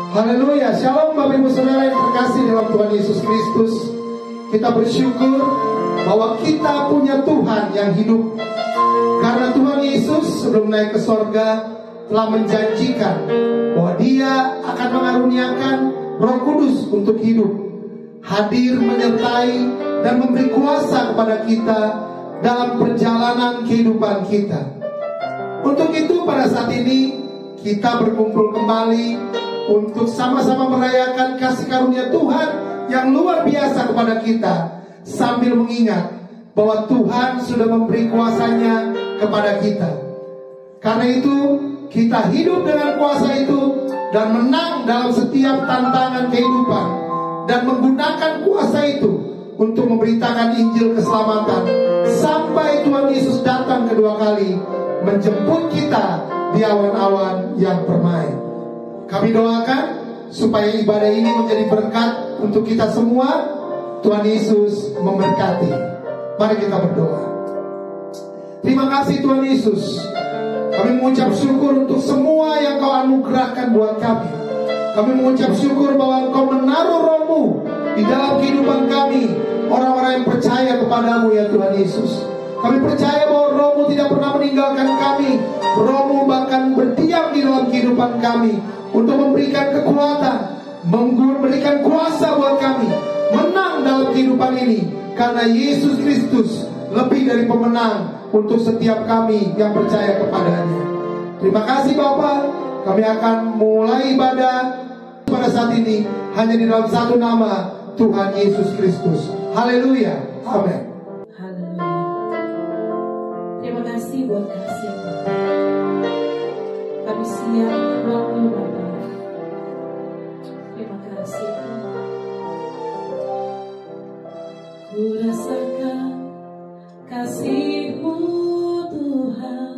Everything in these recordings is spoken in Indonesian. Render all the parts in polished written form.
Haleluya. Shalom Bapak Ibu Saudara yang terkasih dalam Tuhan Yesus Kristus. Kita bersyukur bahwa kita punya Tuhan yang hidup. Karena Tuhan Yesus sebelum naik ke sorga telah menjanjikan bahwa Dia akan mengaruniakan Roh Kudus untuk hidup, hadir menyertai dan memberi kuasa kepada kita dalam perjalanan kehidupan kita. Untuk itu pada saat ini kita berkumpul kembali untuk sama-sama merayakan kasih karunia Tuhan yang luar biasa kepada kita, sambil mengingat bahwa Tuhan sudah memberi kuasanya kepada kita. Karena itu kita hidup dengan kuasa itu dan menang dalam setiap tantangan kehidupan, dan menggunakan kuasa itu untuk memberitakan Injil keselamatan sampai Tuhan Yesus datang kedua kali menjemput kita di awan-awan yang permai. Kami doakan supaya ibadah ini menjadi berkat untuk kita semua. Tuhan Yesus memberkati. Mari kita berdoa. Terima kasih Tuhan Yesus. Kami mengucap syukur untuk semua yang Kau anugerahkan buat kami. Kami mengucap syukur bahwa Engkau menaruh Roh-Mu di dalam kehidupan kami, orang-orang yang percaya kepadamu ya Tuhan Yesus. Kami percaya bahwa Roh-Mu tidak pernah meninggalkan kami. Roh-Mu bahkan berdiam di dalam kehidupan kami untuk memberikan kekuatan, memberikan kuasa buat kami menang dalam kehidupan ini. Karena Yesus Kristus lebih dari pemenang untuk setiap kami yang percaya kepadanya. Terima kasih Bapa. Kami akan mulai ibadah pada saat ini hanya di dalam satu nama, Tuhan Yesus Kristus. Haleluya. Amin. Haleluya. Terima kasih buat kasih. Kami siap waktu Bapa. Terima kasih. Ku rasakan kasih-Mu Tuhan.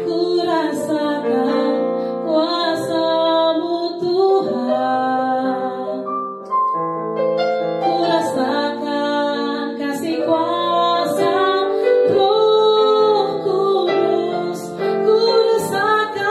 Ku rasakan kuasa-Mu Tuhan. Ku rasakan kasih kuasa Roh Kudus. Ku rasakan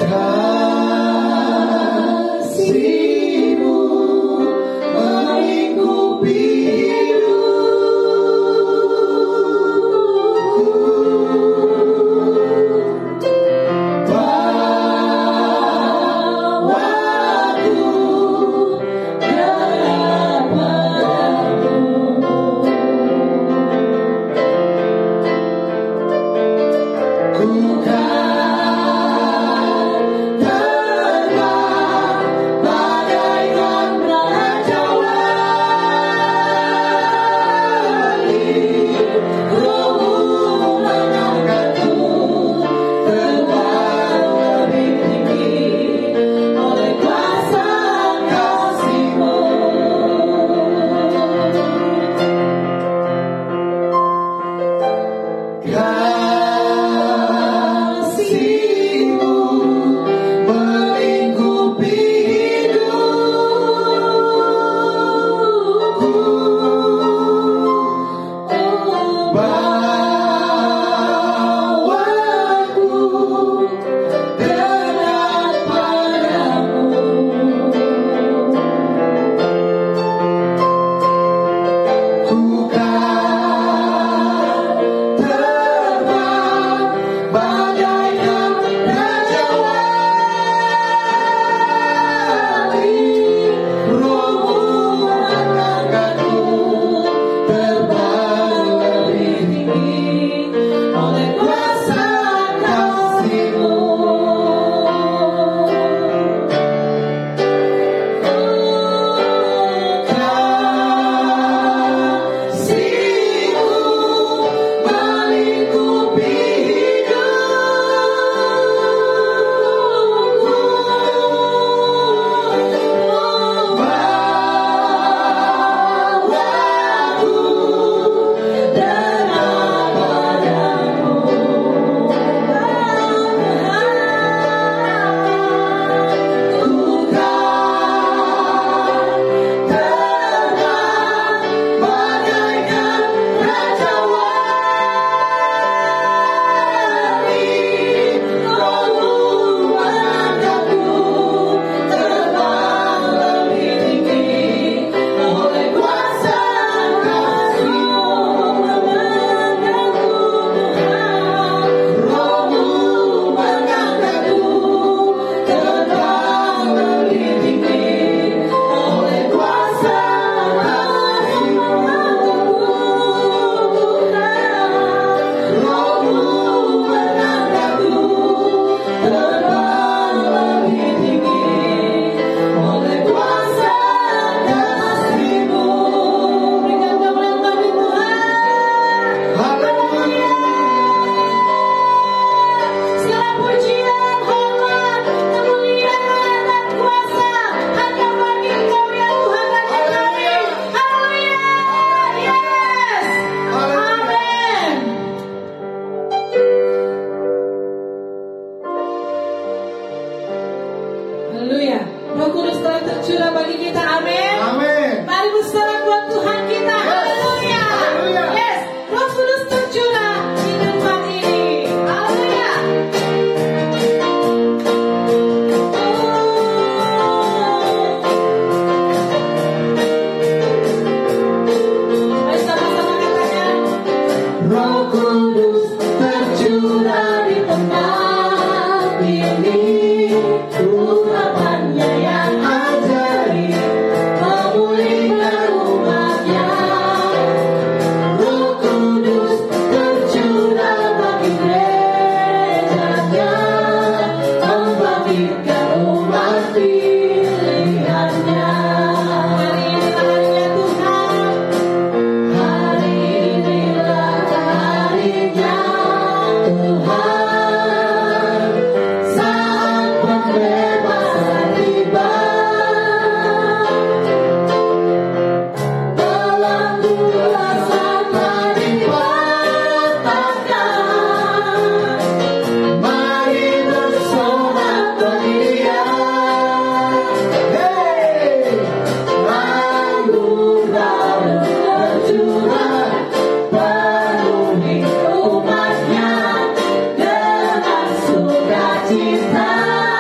Kasih-Mu melingkupi cinta.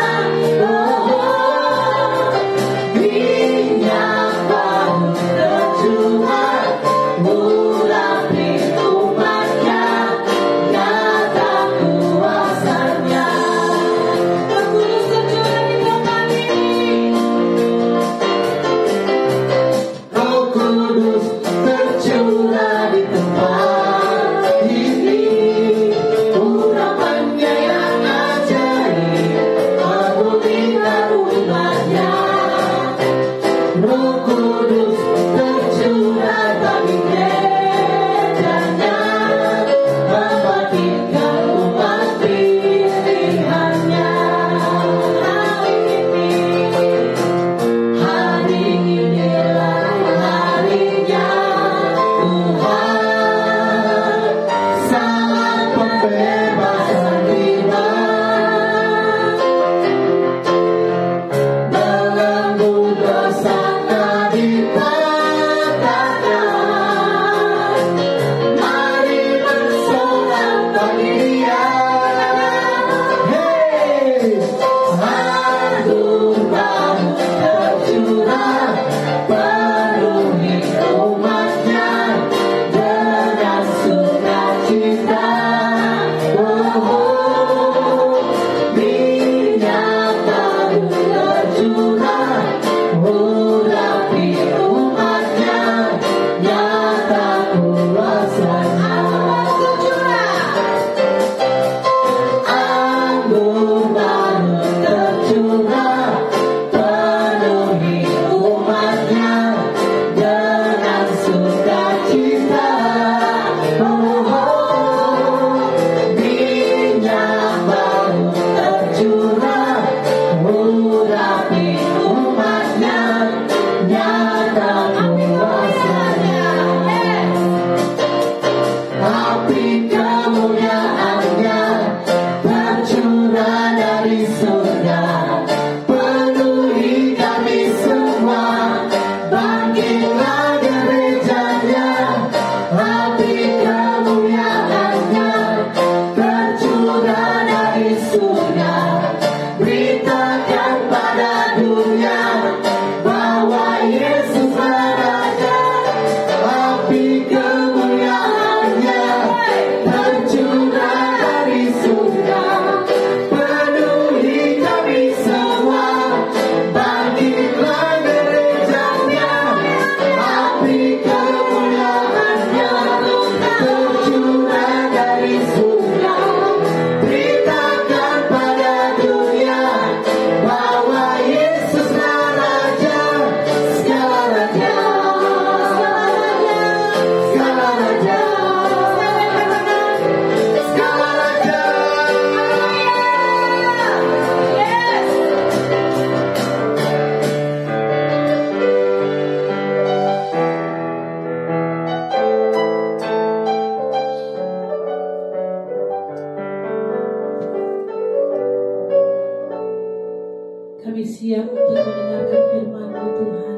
Kami siap untuk mendengarkan firman-Mu Tuhan.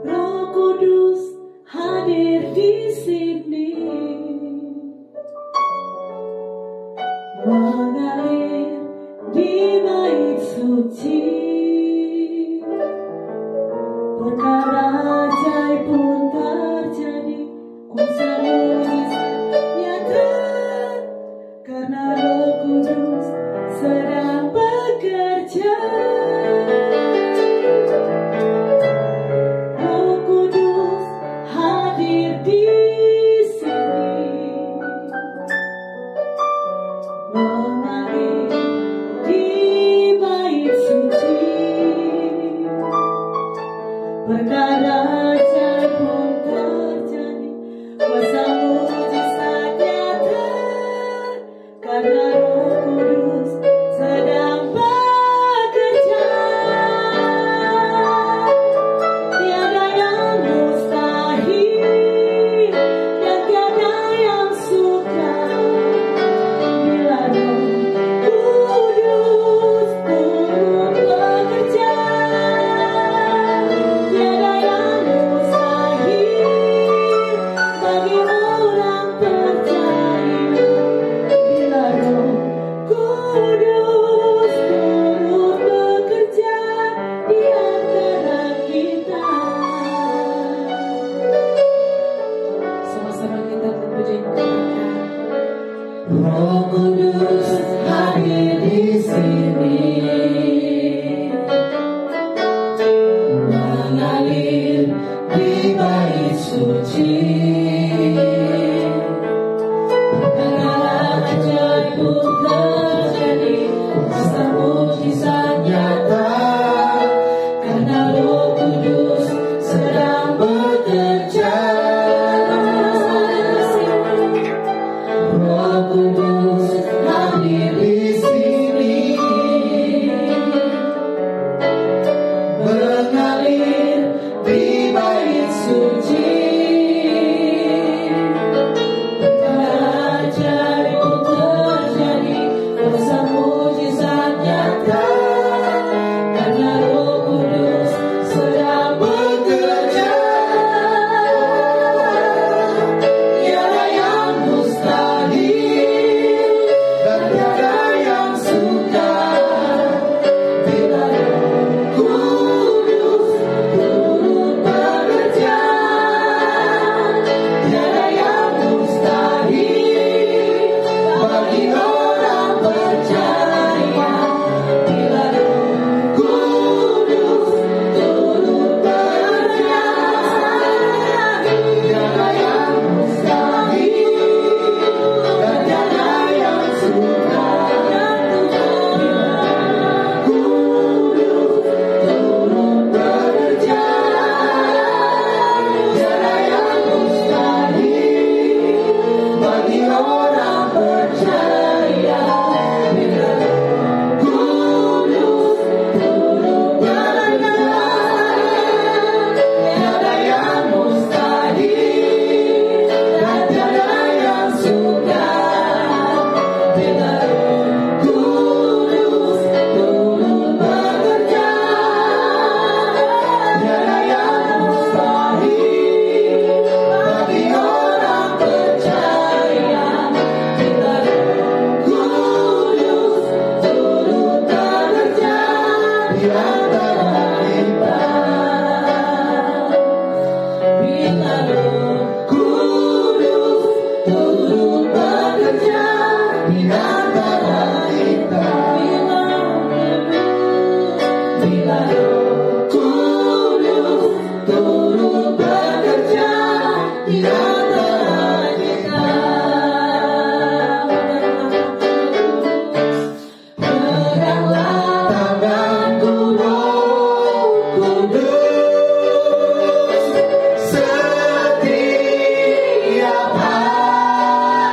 Roh Kudus hadir di sini, mengalir di bait suci. Perkara ajaib pun terjadi, kuasa mujizat nyata, karena Roh Kudus sedang bekerja. Roh Kudus hadir di sini, mengalir di bait suci. Perkara ajaib pun terjadi, kuasa mujizat nyata, karena Roh Kudus sedang bekerja. Tiada yang mustahil dan tiada yang sukar bila Roh Kudus turut bekerja. Tiada yang mustahil bagi orang percaya bila Roh Kudus turut bekerja di antara kita. Sama-sama kita terpuji mengatakan, Roh Kudus hadir di sini, mengalir di bait suci. Perkara ajaib pun terjadi, kuasa mujizat nyata, karena Roh Kudus sedang bekerja. Roh Kudus hadir di sini, mengalir di bait suci. Perkara ajaib pun terjadi, kuasa mujizat nyata, karena Roh Kudus sedang bekerja. Tiada yang mustahil dan tiada yang sukar bila Roh Kudus turut bekerja. Tiada yang mustahil bagi orang percaya bila Roh Kudus turut bekerja. Tiada yang mustahil dan tiada yang sukar bila Kudus turut bekerja. Tiada yang mustahil bagi orang percaya bila Kudus turut bekerja. Tiada yang mustahil dan tiada yang sukar bila Kudus turut bekerja. Tiada yang mustahil bagi orang percaya bila Kudus turut bekerja di antara kita. Bila Roh Kudus turut bekerja di antara kita. Bila Roh Kudus turut bekerja di antara kita. Peganglah tanganku, Roh Kudus, setiap hari.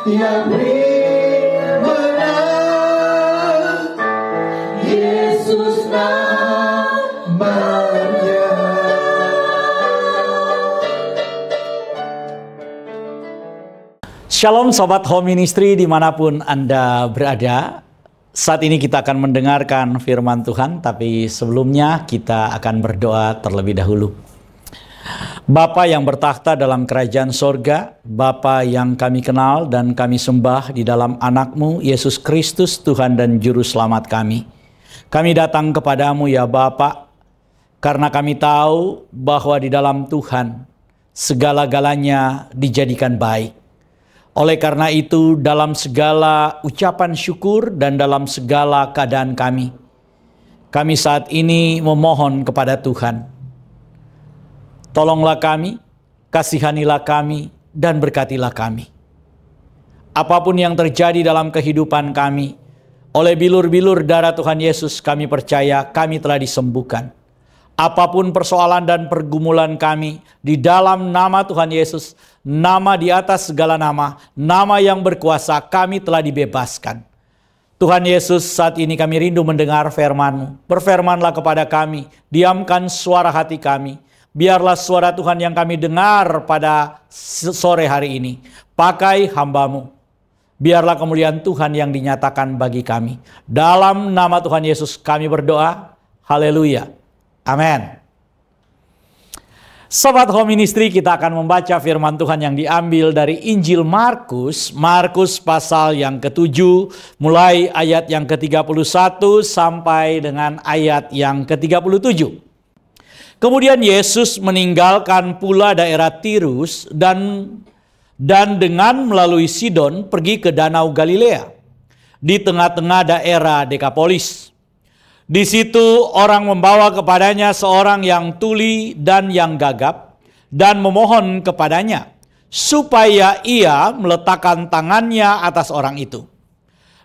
yang beri menang, Yesus namanya. Shalom Sobat Home Ministry dimanapun Anda berada. Saat ini kita akan mendengarkan firman Tuhan, tapi sebelumnya kita akan berdoa terlebih dahulu. Bapa yang bertakhta dalam kerajaan sorga, Bapa yang kami kenal dan kami sembah di dalam anak-Mu, Yesus Kristus, Tuhan dan Juru Selamat kami. Kami datang kepadamu ya Bapa, karena kami tahu bahwa di dalam Tuhan segala-galanya dijadikan baik. Oleh karena itu, dalam segala ucapan syukur dan dalam segala keadaan kami saat ini memohon kepada Tuhan. Tolonglah kami, kasihanilah kami, dan berkatilah kami. Apapun yang terjadi dalam kehidupan kami, oleh bilur-bilur darah Tuhan Yesus kami percaya kami telah disembuhkan. Apapun persoalan dan pergumulan kami, di dalam nama Tuhan Yesus, nama di atas segala nama, nama yang berkuasa, kami telah dibebaskan. Tuhan Yesus, saat ini kami rindu mendengar firman-Mu. Berfirmanlah kepada kami, diamkan suara hati kami. Biarlah suara Tuhan yang kami dengar pada sore hari ini, pakai hamba-Mu. Biarlah kemuliaan Tuhan yang dinyatakan bagi kami. Dalam nama Tuhan Yesus kami berdoa, haleluya. Amin. Sobat Home Ministry, kita akan membaca firman Tuhan yang diambil dari Injil Markus pasal yang ke-7, mulai ayat yang ke-31 sampai dengan ayat yang ke-37. Kemudian Yesus meninggalkan pula daerah Tirus dan dengan melalui Sidon pergi ke Danau Galilea, di tengah-tengah daerah Dekapolis. Di situ orang membawa kepadanya seorang yang tuli dan yang gagap dan memohon kepadanya supaya ia meletakkan tangannya atas orang itu.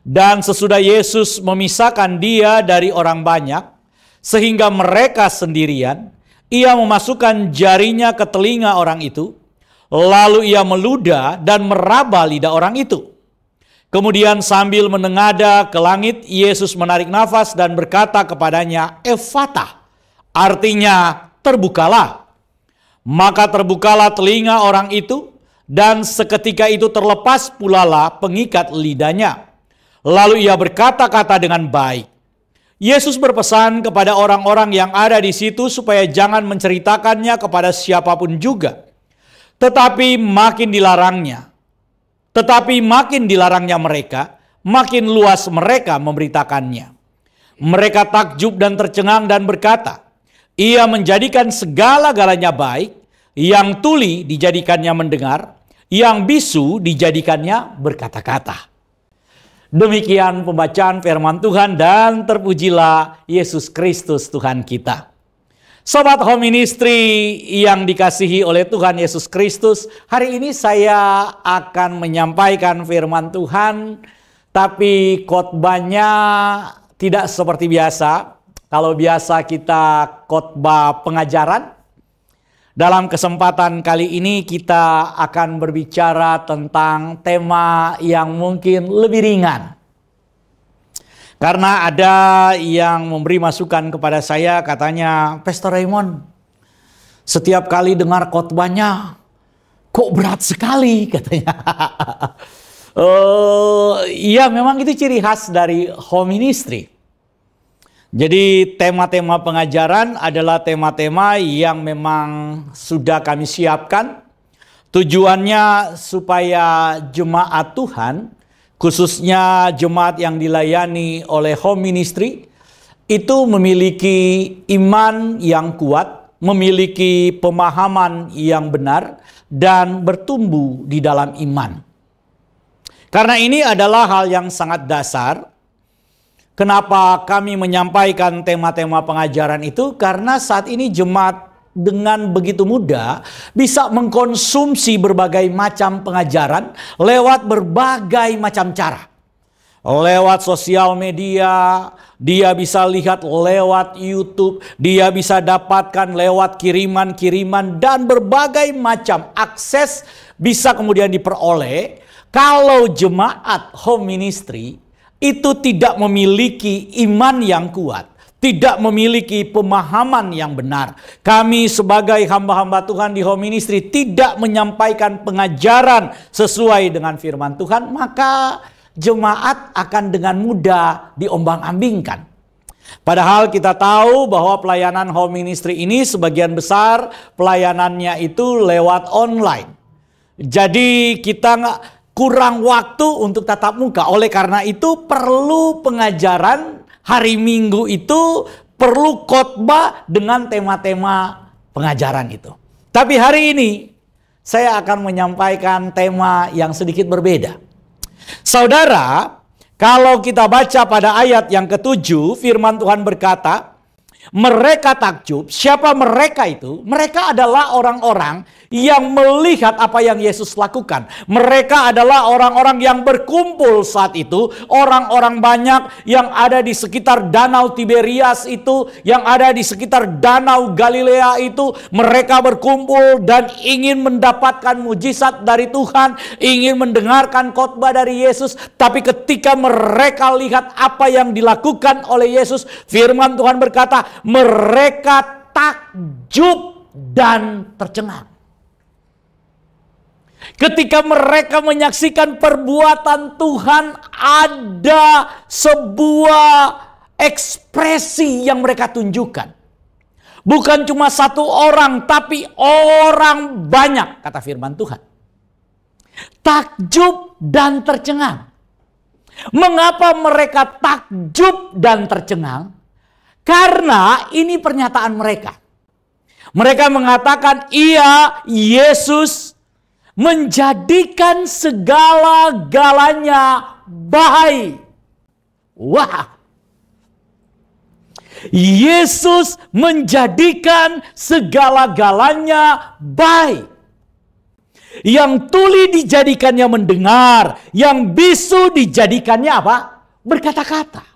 Dan sesudah Yesus memisahkan dia dari orang banyak sehingga mereka sendirian, ia memasukkan jarinya ke telinga orang itu, lalu ia meludah dan meraba lidah orang itu. Kemudian sambil menengadah ke langit, Yesus menarik nafas dan berkata kepadanya, Efatah, artinya terbukalah. Maka terbukalah telinga orang itu, dan seketika itu terlepas pulalah pengikat lidahnya. Lalu ia berkata-kata dengan baik. Yesus berpesan kepada orang-orang yang ada di situ supaya jangan menceritakannya kepada siapapun juga. Tetapi makin dilarangnya mereka, makin luas mereka memberitakannya. Mereka takjub dan tercengang dan berkata, ia menjadikan segala-galanya baik, yang tuli dijadikannya mendengar, yang bisu dijadikannya berkata-kata. Demikian pembacaan firman Tuhan dan terpujilah Yesus Kristus Tuhan kita. Sobat Home Ministry yang dikasihi oleh Tuhan Yesus Kristus, hari ini saya akan menyampaikan firman Tuhan, tapi khotbahnya tidak seperti biasa. Kalau biasa kita khotbah pengajaran, dalam kesempatan kali ini kita akan berbicara tentang tema yang mungkin lebih ringan. Karena ada yang memberi masukan kepada saya, katanya, Pastor Raymond, setiap kali dengar khotbahnya, kok berat sekali, katanya. Iya, memang itu ciri khas dari Home Ministry. Jadi tema-tema pengajaran adalah tema-tema yang memang sudah kami siapkan. Tujuannya supaya jemaat Tuhan, khususnya jemaat yang dilayani oleh Home Ministry, itu memiliki iman yang kuat, memiliki pemahaman yang benar, dan bertumbuh di dalam iman. Karena ini adalah hal yang sangat dasar. Kenapa kami menyampaikan tema-tema pengajaran itu? Karena saat ini jemaat dengan begitu mudah bisa mengkonsumsi berbagai macam pengajaran lewat berbagai macam cara. Lewat sosial media, dia bisa lihat lewat YouTube, dia bisa dapatkan lewat kiriman-kiriman, dan berbagai macam akses bisa kemudian diperoleh Kalau jemaat home ministry itu tidak memiliki iman yang kuat, tidak memiliki pemahaman yang benar, kami sebagai hamba-hamba Tuhan di home ministry tidak menyampaikan pengajaran sesuai dengan firman Tuhan, maka jemaat akan dengan mudah diombang-ambingkan. Padahal kita tahu bahwa pelayanan home ministry ini sebagian besar pelayanannya itu lewat online. Jadi kita kurang waktu untuk tatap muka. Oleh karena itu perlu pengajaran hari Minggu, itu perlu khotbah dengan tema-tema pengajaran itu. Tapi hari ini saya akan menyampaikan tema yang sedikit berbeda. Saudara, kalau kita baca pada ayat yang ke-7, firman Tuhan berkata, mereka takjub. Siapa mereka itu? Mereka adalah orang-orang yang melihat apa yang Yesus lakukan. Mereka adalah orang-orang yang berkumpul saat itu. Orang-orang banyak yang ada di sekitar Danau Tiberias itu, yang ada di sekitar Danau Galilea itu. Mereka berkumpul dan ingin mendapatkan mujizat dari Tuhan, ingin mendengarkan khotbah dari Yesus. Tapi ketika mereka lihat apa yang dilakukan oleh Yesus, firman Tuhan berkata, mereka takjub dan tercengang. Ketika mereka menyaksikan perbuatan Tuhan, ada sebuah ekspresi yang mereka tunjukkan. Bukan cuma satu orang, tapi orang banyak, kata firman Tuhan. Takjub dan tercengang. Mengapa mereka takjub dan tercengang? Karena ini pernyataan mereka. Mereka mengatakan, iya, Yesus menjadikan segala-galanya baik. Wah. Yesus menjadikan segala-galanya baik. Yang tuli dijadikannya mendengar, yang bisu dijadikannya apa? Berkata-kata.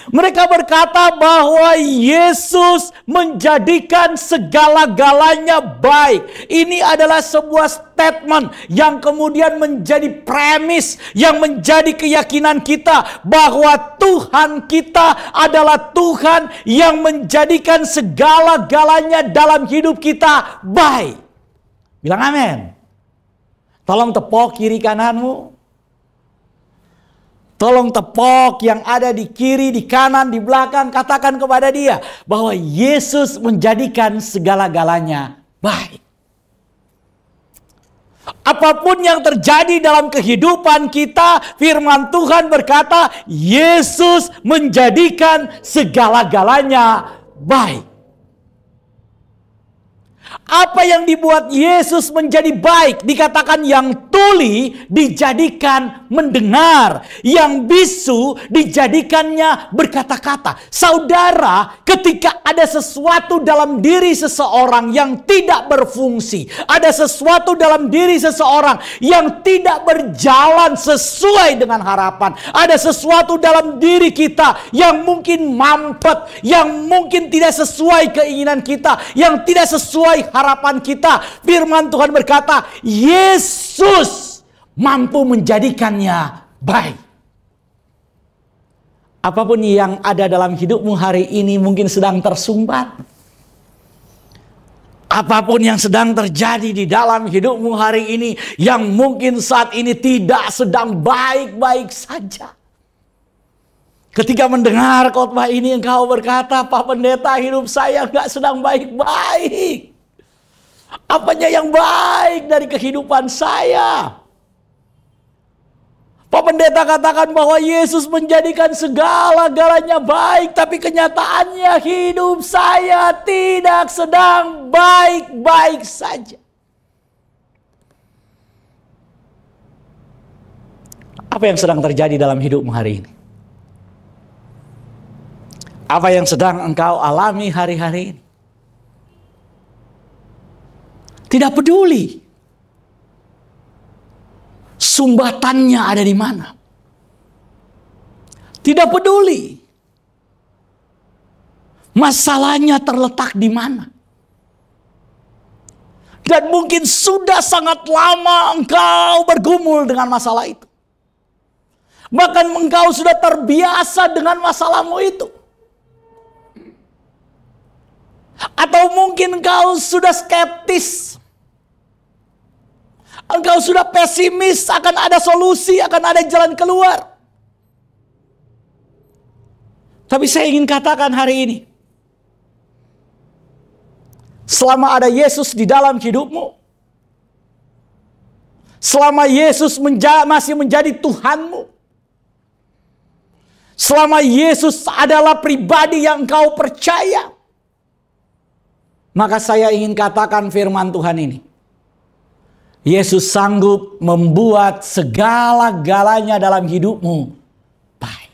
Mereka berkata bahwa Yesus menjadikan segala-galanya baik. Ini adalah sebuah statement yang kemudian menjadi premis, yang menjadi keyakinan kita bahwa Tuhan kita adalah Tuhan yang menjadikan segala-galanya dalam hidup kita baik. Bilang amin. Tolong tepok kiri kananmu. Tolong tepok yang ada di kiri, di kanan, di belakang. Katakan kepada dia bahwa Yesus menjadikan segala-galanya baik. Apapun yang terjadi dalam kehidupan kita, firman Tuhan berkata, Yesus menjadikan segala-galanya baik. Apa yang dibuat Yesus menjadi baik? Dikatakan yang tuli dijadikan mendengar, yang bisu dijadikannya berkata-kata. Saudara, ketika ada sesuatu dalam diri seseorang yang tidak berfungsi, ada sesuatu dalam diri seseorang yang tidak berjalan sesuai dengan harapan, ada sesuatu dalam diri kita yang mungkin mampet, yang mungkin tidak sesuai keinginan kita, yang tidak sesuai harapan kita, firman Tuhan berkata, Yesus mampu menjadikannya baik. Apapun yang ada dalam hidupmu hari ini mungkin sedang tersumbat. Apapun yang sedang terjadi di dalam hidupmu hari ini yang mungkin saat ini tidak sedang baik-baik saja. Ketika mendengar khotbah ini engkau berkata, Pak Pendeta, hidup saya nggak sedang baik-baik. Apanya yang baik dari kehidupan saya? Pak Pendeta katakan bahwa Yesus menjadikan segala-galanya baik, tapi kenyataannya hidup saya tidak sedang baik-baik saja. Apa yang sedang terjadi dalam hidupmu hari ini? Apa yang sedang engkau alami hari-hari ini? Tidak peduli sumbatannya ada di mana. Tidak peduli masalahnya terletak di mana. Dan mungkin sudah sangat lama engkau bergumul dengan masalah itu. Bahkan engkau sudah terbiasa dengan masalahmu itu. Atau mungkin engkau sudah skeptis. Engkau sudah pesimis akan ada solusi, akan ada jalan keluar. Tapi saya ingin katakan hari ini, selama ada Yesus di dalam hidupmu, selama Yesus masih menjadi Tuhanmu, selama Yesus adalah pribadi yang engkau percaya, maka saya ingin katakan firman Tuhan ini. Yesus sanggup membuat segala-galanya dalam hidupmu baik.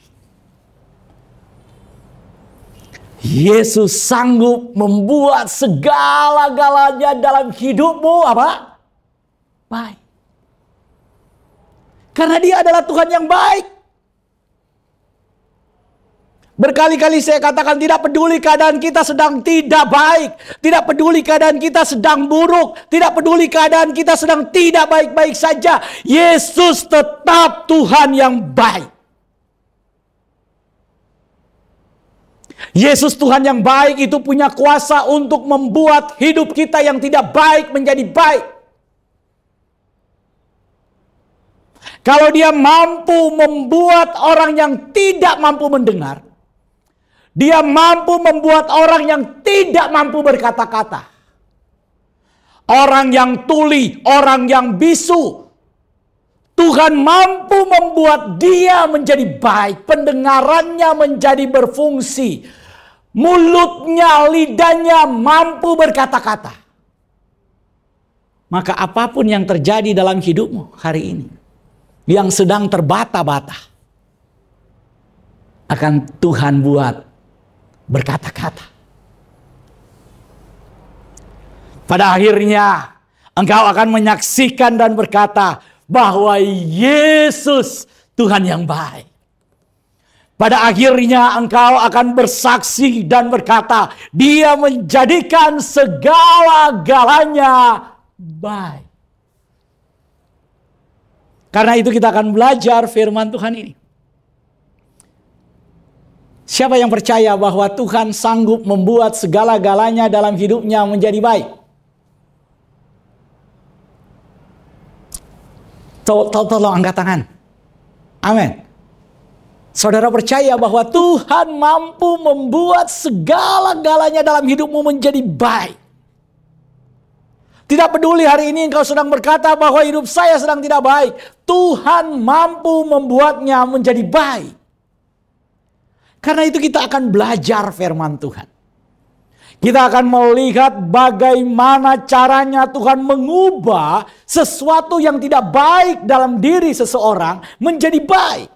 Yesus sanggup membuat segala-galanya dalam hidupmu apa? Baik. Karena Dia adalah Tuhan yang baik. Berkali-kali saya katakan, tidak peduli keadaan kita sedang tidak baik. Tidak peduli keadaan kita sedang buruk. Tidak peduli keadaan kita sedang tidak baik-baik saja. Yesus tetap Tuhan yang baik. Yesus Tuhan yang baik itu punya kuasa untuk membuat hidup kita yang tidak baik menjadi baik. Kalau Dia mampu membuat orang yang tidak mampu mendengar, Dia mampu membuat orang yang tidak mampu berkata-kata. Orang yang tuli, orang yang bisu. Tuhan mampu membuat dia menjadi baik. Pendengarannya menjadi berfungsi. Mulutnya, lidahnya mampu berkata-kata. Maka apapun yang terjadi dalam hidupmu hari ini, yang sedang terbata-bata, akan Tuhan buat berkata-kata. Pada akhirnya engkau akan menyaksikan dan berkata bahwa Yesus Tuhan yang baik. Pada akhirnya engkau akan bersaksi dan berkata, Dia menjadikan segala-galanya baik. Karena itu kita akan belajar firman Tuhan ini. Siapa yang percaya bahwa Tuhan sanggup membuat segala-galanya dalam hidupnya menjadi baik? Tolong angkat tangan. Amin. Saudara percaya bahwa Tuhan mampu membuat segala-galanya dalam hidupmu menjadi baik. Tidak peduli hari ini engkau sedang berkata bahwa hidup saya sedang tidak baik. Tuhan mampu membuatnya menjadi baik. Karena itu kita akan belajar firman Tuhan. Kita akan melihat bagaimana caranya Tuhan mengubah sesuatu yang tidak baik dalam diri seseorang menjadi baik.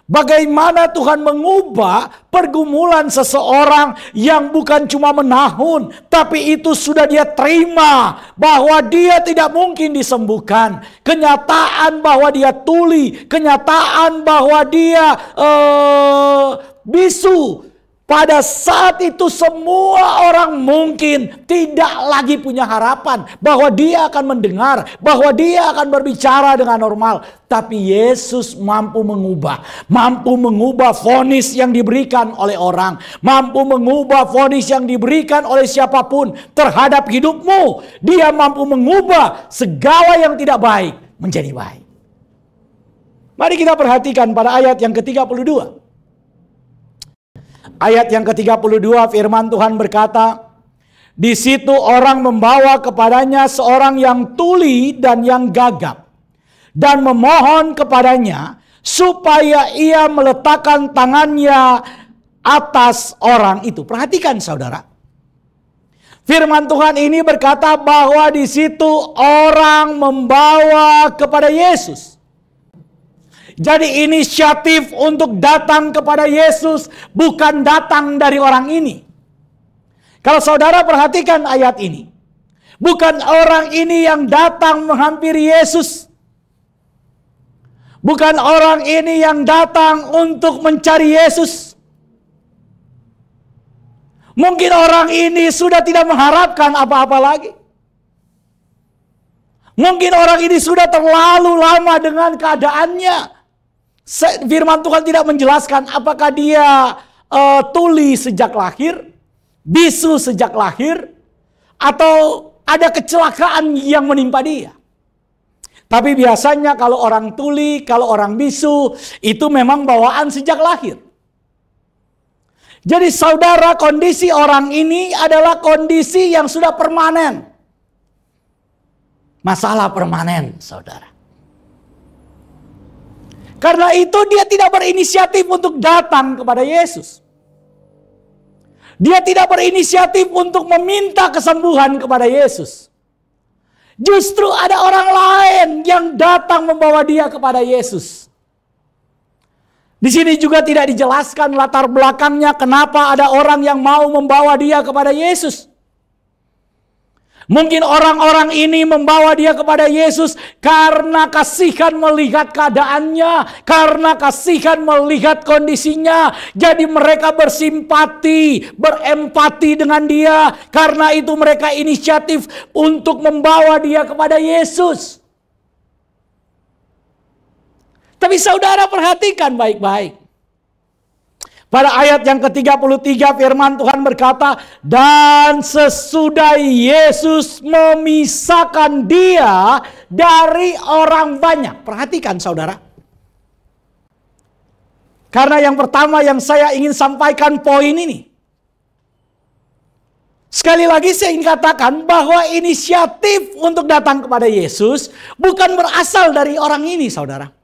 Bagaimana Tuhan mengubah pergumulan seseorang yang bukan cuma menahun, tapi itu sudah dia terima bahwa dia tidak mungkin disembuhkan. Kenyataan bahwa dia tuli, kenyataan bahwa dia bisu. Pada saat itu semua orang mungkin tidak lagi punya harapan bahwa dia akan mendengar, bahwa dia akan berbicara dengan normal. Tapi Yesus mampu mengubah vonis yang diberikan oleh orang, mampu mengubah vonis yang diberikan oleh siapapun terhadap hidupmu. Dia mampu mengubah segala yang tidak baik menjadi baik. Mari kita perhatikan pada ayat yang ke-32. Ayat yang ke-32 firman Tuhan berkata, di situ orang membawa kepadanya seorang yang tuli dan yang gagap, dan memohon kepadanya supaya ia meletakkan tangannya atas orang itu. Perhatikan saudara. Firman Tuhan ini berkata bahwa di situ orang membawa kepada Yesus. Jadi inisiatif untuk datang kepada Yesus bukan datang dari orang ini. Kalau saudara perhatikan ayat ini. Bukan orang ini yang datang menghampiri Yesus. Bukan orang ini yang datang untuk mencari Yesus. Mungkin orang ini sudah tidak mengharapkan apa-apa lagi. Mungkin orang ini sudah terlalu lama dengan keadaannya. Firman Tuhan tidak menjelaskan apakah dia tuli sejak lahir, bisu sejak lahir, atau ada kecelakaan yang menimpa dia. Tapi biasanya kalau orang tuli, kalau orang bisu, itu memang bawaan sejak lahir. Jadi saudara, kondisi orang ini adalah kondisi yang sudah permanen. Masalah permanen, saudara. Karena itu dia tidak berinisiatif untuk datang kepada Yesus. Dia tidak berinisiatif untuk meminta kesembuhan kepada Yesus. Justru ada orang lain yang datang membawa dia kepada Yesus. Di sini juga tidak dijelaskan latar belakangnya kenapa ada orang yang mau membawa dia kepada Yesus. Mungkin orang-orang ini membawa dia kepada Yesus karena kasihan melihat keadaannya, karena kasihan melihat kondisinya. Jadi mereka bersimpati, berempati dengan dia. Karena itu mereka inisiatif untuk membawa dia kepada Yesus. Tapi saudara perhatikan baik-baik. Pada ayat yang ke-33 firman Tuhan berkata, dan sesudah Yesus memisahkan dia dari orang banyak. Perhatikan saudara. Karena yang pertama yang saya ingin sampaikan poin ini. Sekali lagi saya ingin katakan bahwa inisiatif untuk datang kepada Yesus bukan berasal dari orang ini saudara.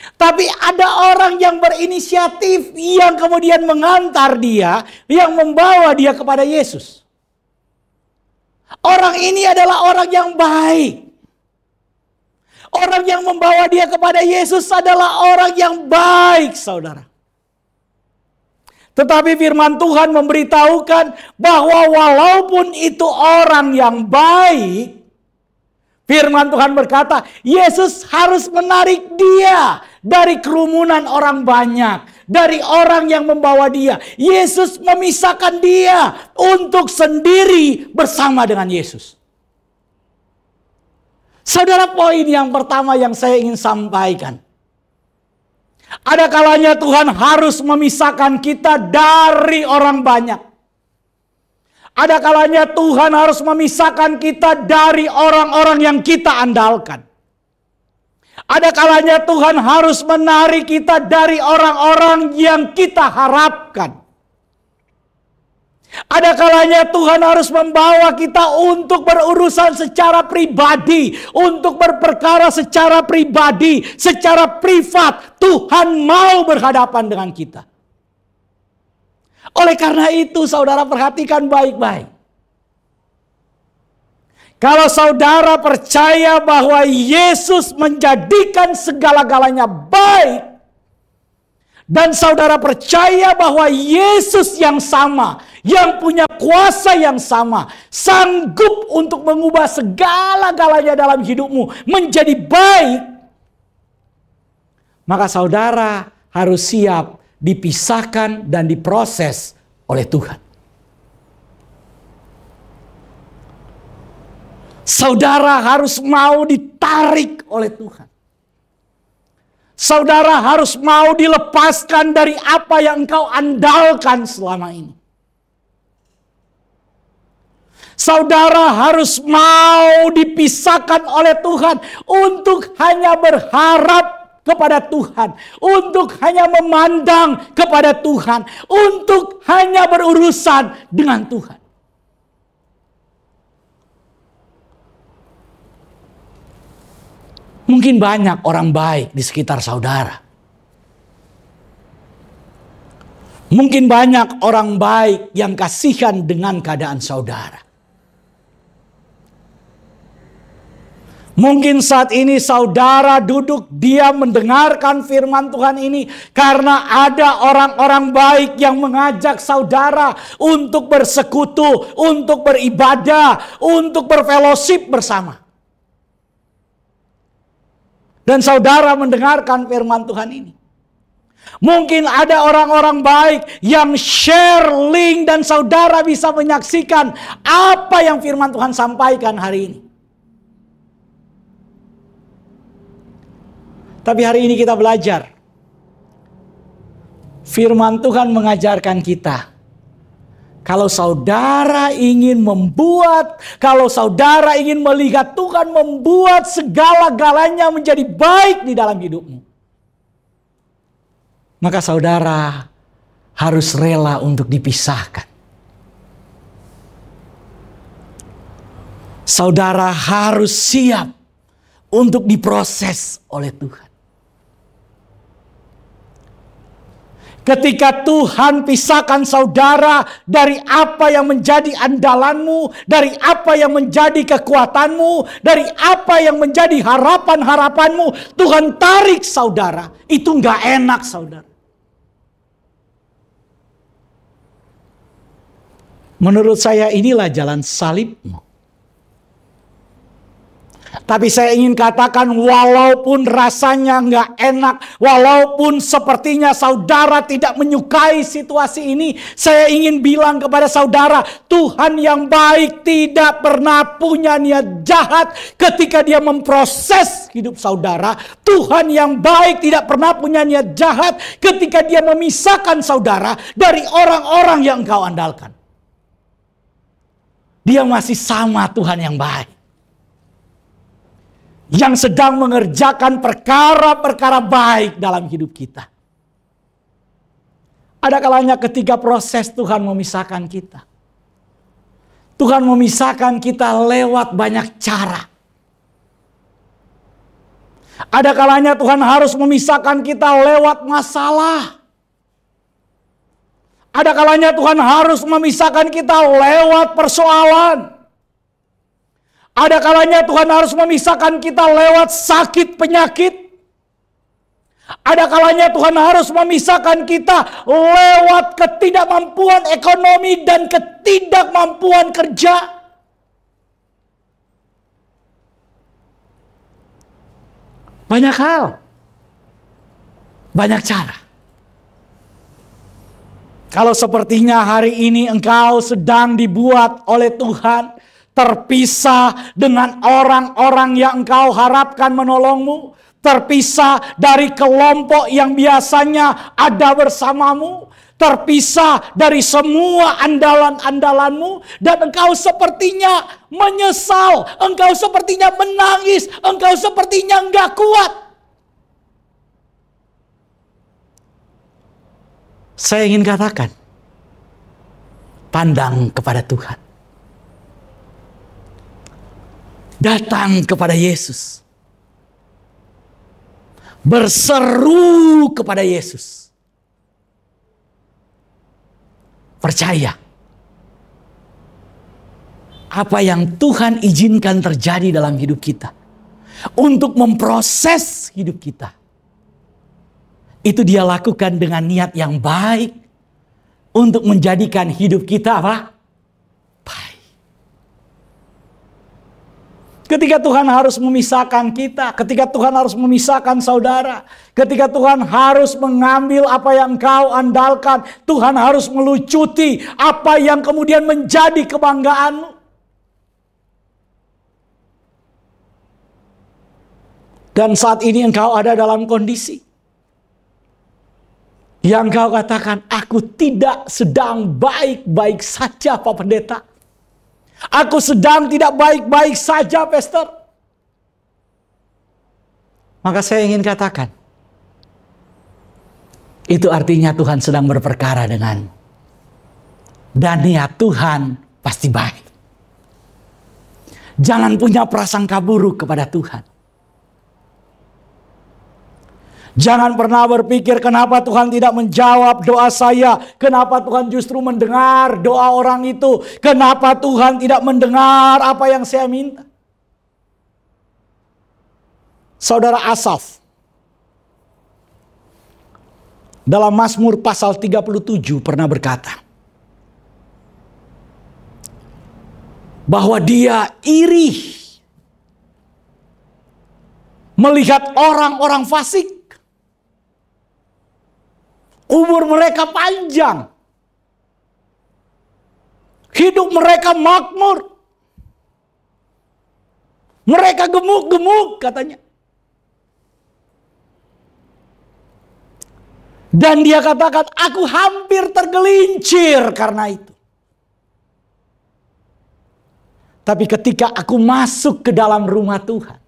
Tapi ada orang yang berinisiatif yang kemudian mengantar dia, yang membawa dia kepada Yesus. Orang ini adalah orang yang baik. Orang yang membawa dia kepada Yesus adalah orang yang baik, saudara. Tetapi firman Tuhan memberitahukan bahwa walaupun itu orang yang baik, firman Tuhan berkata, Yesus harus menarik dia dari kerumunan orang banyak, dari orang yang membawa dia. Yesus memisahkan dia untuk sendiri bersama dengan Yesus. Saudara, poin yang pertama yang saya ingin sampaikan. Ada kalanya Tuhan harus memisahkan kita dari orang banyak. Ada kalanya Tuhan harus memisahkan kita dari orang-orang yang kita andalkan. Ada kalanya Tuhan harus menarik kita dari orang-orang yang kita harapkan. Ada kalanya Tuhan harus membawa kita untuk berurusan secara pribadi, untuk berperkara secara pribadi, secara privat. Tuhan mau berhadapan dengan kita. Oleh karena itu saudara perhatikan baik-baik. Kalau saudara percaya bahwa Yesus menjadikan segala-galanya baik, dan saudara percaya bahwa Yesus yang sama, yang punya kuasa yang sama, sanggup untuk mengubah segala-galanya dalam hidupmu menjadi baik, maka saudara harus siap dipisahkan dan diproses oleh Tuhan. Saudara harus mau ditarik oleh Tuhan. Saudara harus mau dilepaskan dari apa yang engkau andalkan selama ini. Saudara harus mau dipisahkan oleh Tuhan untuk hanya berharap kepada Tuhan, untuk hanya memandang kepada Tuhan, untuk hanya berurusan dengan Tuhan. Mungkin banyak orang baik di sekitar saudara. Mungkin banyak orang baik yang kasihan dengan keadaan saudara. Mungkin saat ini saudara duduk diam mendengarkan firman Tuhan ini karena ada orang-orang baik yang mengajak saudara untuk bersekutu, untuk beribadah, untuk berfellowship bersama. Dan saudara mendengarkan firman Tuhan ini. Mungkin ada orang-orang baik yang share link dan saudara bisa menyaksikan apa yang firman Tuhan sampaikan hari ini. Tapi hari ini kita belajar. Firman Tuhan mengajarkan kita. Kalau saudara ingin kalau saudara ingin melihat Tuhan membuat segala-galanya menjadi baik di dalam hidupmu. Maka saudara harus rela untuk dipisahkan. Saudara harus siap untuk diproses oleh Tuhan. Ketika Tuhan pisahkan saudara dari apa yang menjadi andalanmu, dari apa yang menjadi kekuatanmu, dari apa yang menjadi harapan-harapanmu, Tuhan tarik saudara. Itu nggak enak, saudara. Menurut saya inilah jalan salibmu. Tapi saya ingin katakan, walaupun rasanya nggak enak, walaupun sepertinya saudara tidak menyukai situasi ini, saya ingin bilang kepada saudara, Tuhan yang baik tidak pernah punya niat jahat ketika Dia memproses hidup saudara. Tuhan yang baik tidak pernah punya niat jahat ketika Dia memisahkan saudara dari orang-orang yang engkau andalkan. Dia masih sama Tuhan yang baik, yang sedang mengerjakan perkara-perkara baik dalam hidup kita. Ada kalanya ketika proses Tuhan memisahkan kita. Tuhan memisahkan kita lewat banyak cara. Ada kalanya Tuhan harus memisahkan kita lewat masalah. Ada kalanya Tuhan harus memisahkan kita lewat persoalan. Ada kalanya Tuhan harus memisahkan kita lewat sakit penyakit. Ada kalanya Tuhan harus memisahkan kita lewat ketidakmampuan ekonomi dan ketidakmampuan kerja. Banyak hal. Banyak cara. Kalau sepertinya hari ini engkau sedang dibuat oleh Tuhan terpisah dengan orang-orang yang engkau harapkan menolongmu, terpisah dari kelompok yang biasanya ada bersamamu, terpisah dari semua andalan-andalanmu, dan engkau sepertinya menyesal, engkau sepertinya menangis, engkau sepertinya enggak kuat. Saya ingin katakan, pandang kepada Tuhan. Datang kepada Yesus. Berseru kepada Yesus. Percaya. Apa yang Tuhan izinkan terjadi dalam hidup kita. Untuk memproses hidup kita. Itu Dia lakukan dengan niat yang baik. Untuk menjadikan hidup kita apa? Baik. Ketika Tuhan harus memisahkan kita. Ketika Tuhan harus memisahkan saudara. Ketika Tuhan harus mengambil apa yang kau andalkan. Tuhan harus melucuti apa yang kemudian menjadi kebanggaanmu. Dan saat ini engkau ada dalam kondisi yang kau katakan, aku tidak sedang baik-baik saja Pak Pendeta. Aku sedang tidak baik-baik saja Pastor. Maka saya ingin katakan, itu artinya Tuhan sedang berperkara denganmu. Dan niat Tuhan pasti baik. Jangan punya prasangka buruk kepada Tuhan. Jangan pernah berpikir kenapa Tuhan tidak menjawab doa saya. Kenapa Tuhan justru mendengar doa orang itu. Kenapa Tuhan tidak mendengar apa yang saya minta. Saudara Asaf. Dalam Mazmur pasal 37 pernah berkata. Bahwa dia iri. Melihat orang-orang fasik. Umur mereka panjang. Hidup mereka makmur. Mereka gemuk-gemuk katanya. Dan dia katakan, aku hampir tergelincir karena itu. Tapi ketika aku masuk ke dalam rumah Tuhan.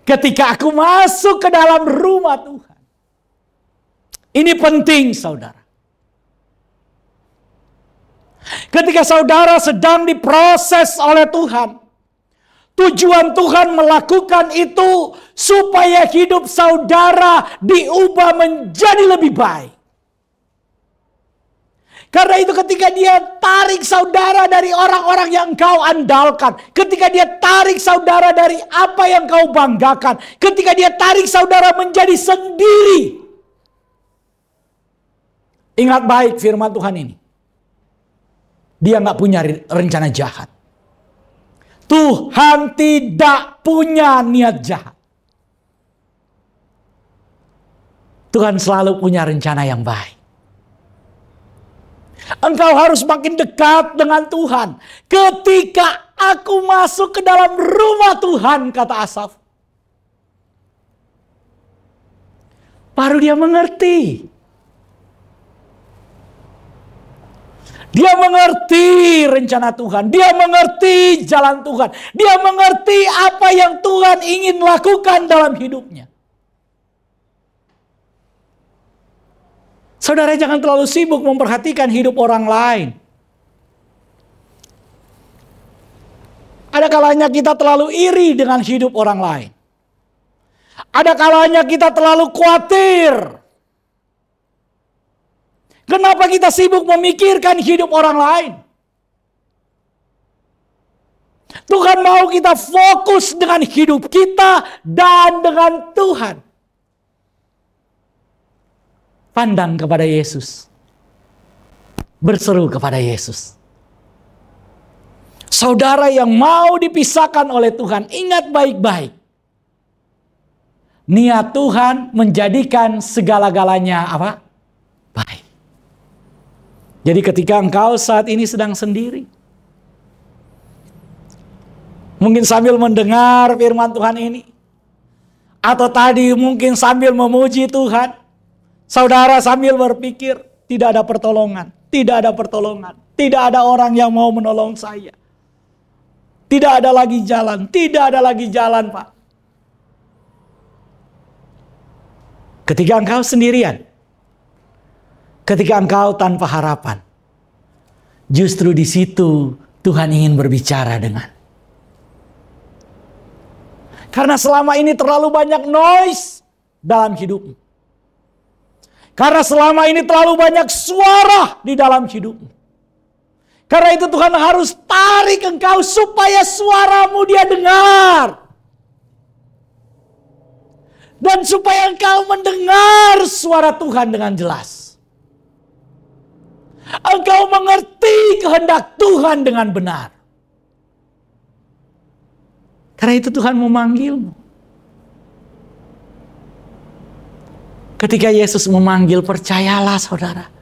Ketika aku masuk ke dalam rumah Tuhan. Ini penting, saudara. Ketika saudara sedang diproses oleh Tuhan. Tujuan Tuhan melakukan itu supaya hidup saudara diubah menjadi lebih baik. Karena itu ketika dia tarik saudara dari orang-orang yang engkau andalkan. Ketika dia tarik saudara dari apa yang kau banggakan. Ketika dia tarik saudara menjadi sendiri. Ingat baik firman Tuhan ini. Dia nggak punya rencana jahat. Tuhan tidak punya niat jahat. Tuhan selalu punya rencana yang baik. Engkau harus makin dekat dengan Tuhan. Ketika aku masuk ke dalam rumah Tuhan, kata Asaf. Baru dia mengerti. Dia mengerti rencana Tuhan. Dia mengerti jalan Tuhan. Dia mengerti apa yang Tuhan ingin lakukan dalam hidupnya. Saudara jangan terlalu sibuk memperhatikan hidup orang lain. Ada kalanya kita terlalu iri dengan hidup orang lain. Ada kalanya kita terlalu khawatir. Kenapa kita sibuk memikirkan hidup orang lain? Tuhan mau kita fokus dengan hidup kita dan dengan Tuhan. Pandang kepada Yesus. Berseru kepada Yesus. Saudara yang mau dipisahkan oleh Tuhan, ingat baik-baik. Niat Tuhan menjadikan segala-galanya apa? Baik. Jadi ketika engkau saat ini sedang sendiri. Mungkin sambil mendengar firman Tuhan ini. Atau tadi mungkin sambil memuji Tuhan. Saudara sambil berpikir, tidak ada pertolongan, tidak ada pertolongan, tidak ada orang yang mau menolong saya. Tidak ada lagi jalan, tidak ada lagi jalan, Pak. Ketika engkau sendirian, ketika engkau tanpa harapan, justru di situ Tuhan ingin berbicara dengan. Karena selama ini terlalu banyak noise dalam hidupmu. Karena selama ini terlalu banyak suara di dalam hidupmu. Karena itu Tuhan harus tarik engkau supaya suaramu dia dengar. Dan supaya engkau mendengar suara Tuhan dengan jelas. Engkau mengerti kehendak Tuhan dengan benar. Karena itu Tuhan memanggilmu. Ketika Yesus memanggil, percayalah saudara.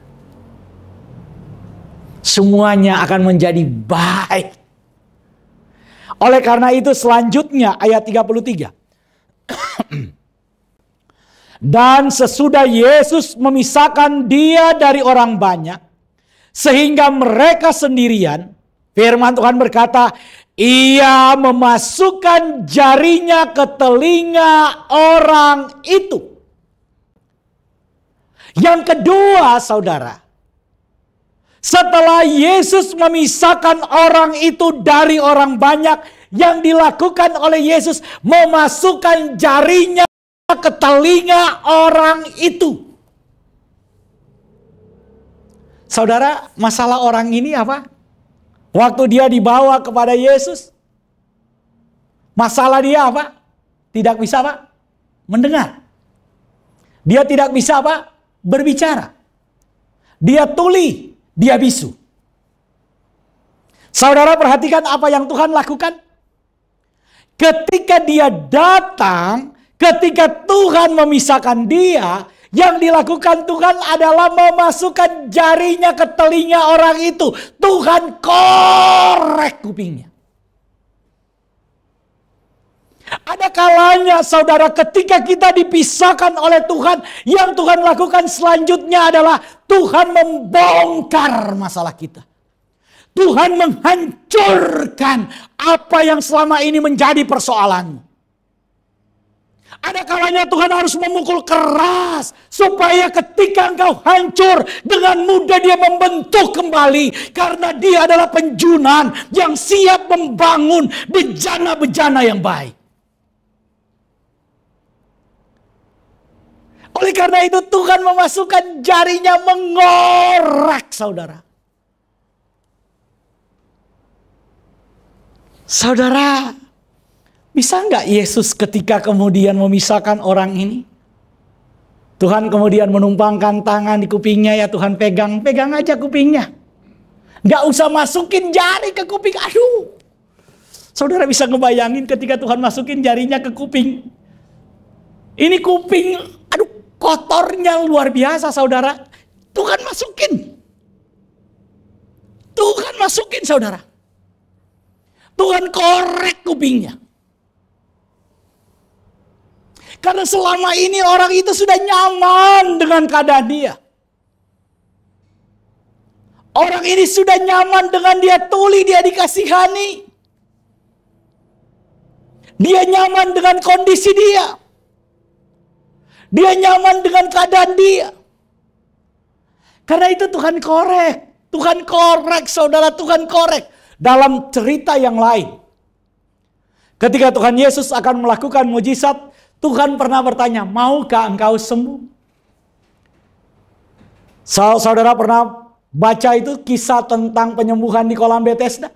Semuanya akan menjadi baik. Oleh karena itu selanjutnya ayat 33. Dan sesudah Yesus memisahkan dia dari orang banyak. Sehingga mereka sendirian. Firman Tuhan berkata, ia memasukkan jarinya ke telinga orang itu. Yang kedua, saudara, setelah Yesus memisahkan orang itu dari orang banyak, yang dilakukan oleh Yesus memasukkan jarinya ke telinga orang itu. Saudara, masalah orang ini apa? Waktu dia dibawa kepada Yesus, masalah dia apa? Tidak bisa apa? Mendengar. Dia tidak bisa apa? Berbicara. Dia tuli, dia bisu. Saudara perhatikan apa yang Tuhan lakukan. Ketika dia datang, ketika Tuhan memisahkan dia, yang dilakukan Tuhan adalah memasukkan jarinya ke telinga orang itu. Tuhan korek kupingnya. Ada kalanya saudara ketika kita dipisahkan oleh Tuhan, yang Tuhan lakukan selanjutnya adalah Tuhan membongkar masalah kita. Tuhan menghancurkan apa yang selama ini menjadi persoalanmu. Ada kalanya Tuhan harus memukul keras supaya ketika engkau hancur, dengan mudah Dia membentuk kembali, karena Dia adalah penjunan yang siap membangun bejana-bejana yang baik. Oleh karena itu Tuhan memasukkan jarinya mengorek saudara. Saudara, bisa nggak Yesus ketika kemudian memisahkan orang ini? Tuhan kemudian menumpangkan tangan di kupingnya, ya Tuhan pegang aja kupingnya. Nggak usah masukin jari ke kuping, aduh. Saudara bisa ngebayangin ketika Tuhan masukin jarinya ke kuping. Ini kuping, aduh kotornya luar biasa saudara. Tuhan masukin saudara. Tuhan korek kupingnya. Karena selama ini orang itu sudah nyaman dengan keadaan dia. Orang ini sudah nyaman dengan dia tuli, dia dikasihani. Dia nyaman dengan kondisi dia. Dia nyaman dengan keadaan dia. Karena itu Tuhan korek. Tuhan korek saudara, Tuhan korek. Dalam cerita yang lain, ketika Tuhan Yesus akan melakukan mujizat, Tuhan pernah bertanya, maukah engkau sembuh? Saudara pernah baca itu kisah tentang penyembuhan di kolam Bethesda?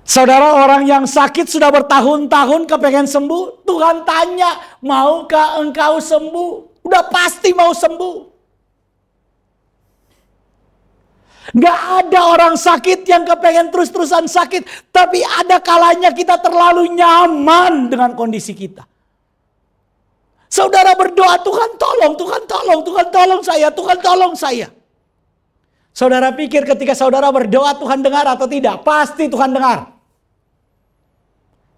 Saudara, orang yang sakit sudah bertahun-tahun kepengen sembuh, Tuhan tanya, maukah engkau sembuh? Udah pasti mau sembuh. Gak ada orang sakit yang kepengen terus-terusan sakit. Tapi ada kalanya kita terlalu nyaman dengan kondisi kita. Saudara berdoa, Tuhan tolong, Tuhan tolong, Tuhan tolong saya, Tuhan tolong saya. Saudara pikir ketika saudara berdoa Tuhan dengar atau tidak? Pasti Tuhan dengar.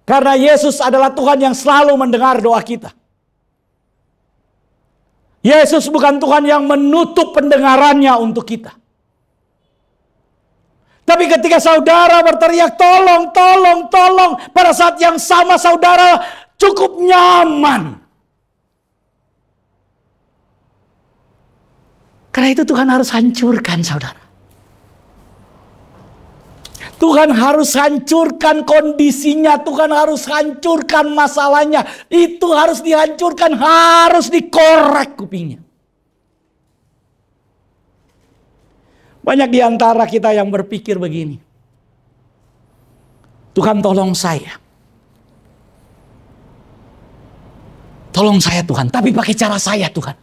Karena Yesus adalah Tuhan yang selalu mendengar doa kita. Yesus bukan Tuhan yang menutup pendengarannya untuk kita. Tapi ketika saudara berteriak tolong, tolong, tolong, pada saat yang sama saudara cukup nyaman. Karena itu Tuhan harus hancurkan saudara. Tuhan harus hancurkan kondisinya, Tuhan harus hancurkan masalahnya. Itu harus dihancurkan, harus dikorek kupingnya. Banyak di antara kita yang berpikir begini. Tuhan tolong saya. Tolong saya Tuhan, tapi pakai cara saya Tuhan.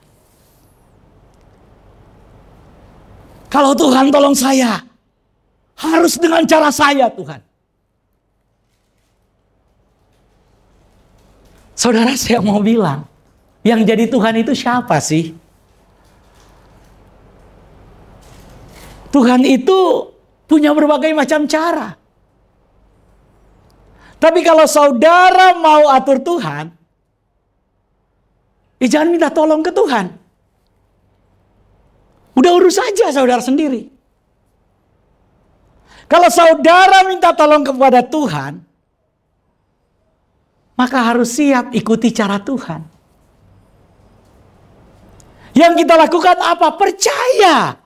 Kalau Tuhan tolong saya, harus dengan cara saya Tuhan. Saudara, saya mau bilang, yang jadi Tuhan itu siapa sih? Tuhan itu punya berbagai macam cara. Tapi kalau saudara mau atur Tuhan, ya jangan minta tolong ke Tuhan. Udah urus saja saudara sendiri. Kalau saudara minta tolong kepada Tuhan, maka harus siap ikuti cara Tuhan. Yang kita lakukan apa? Percaya.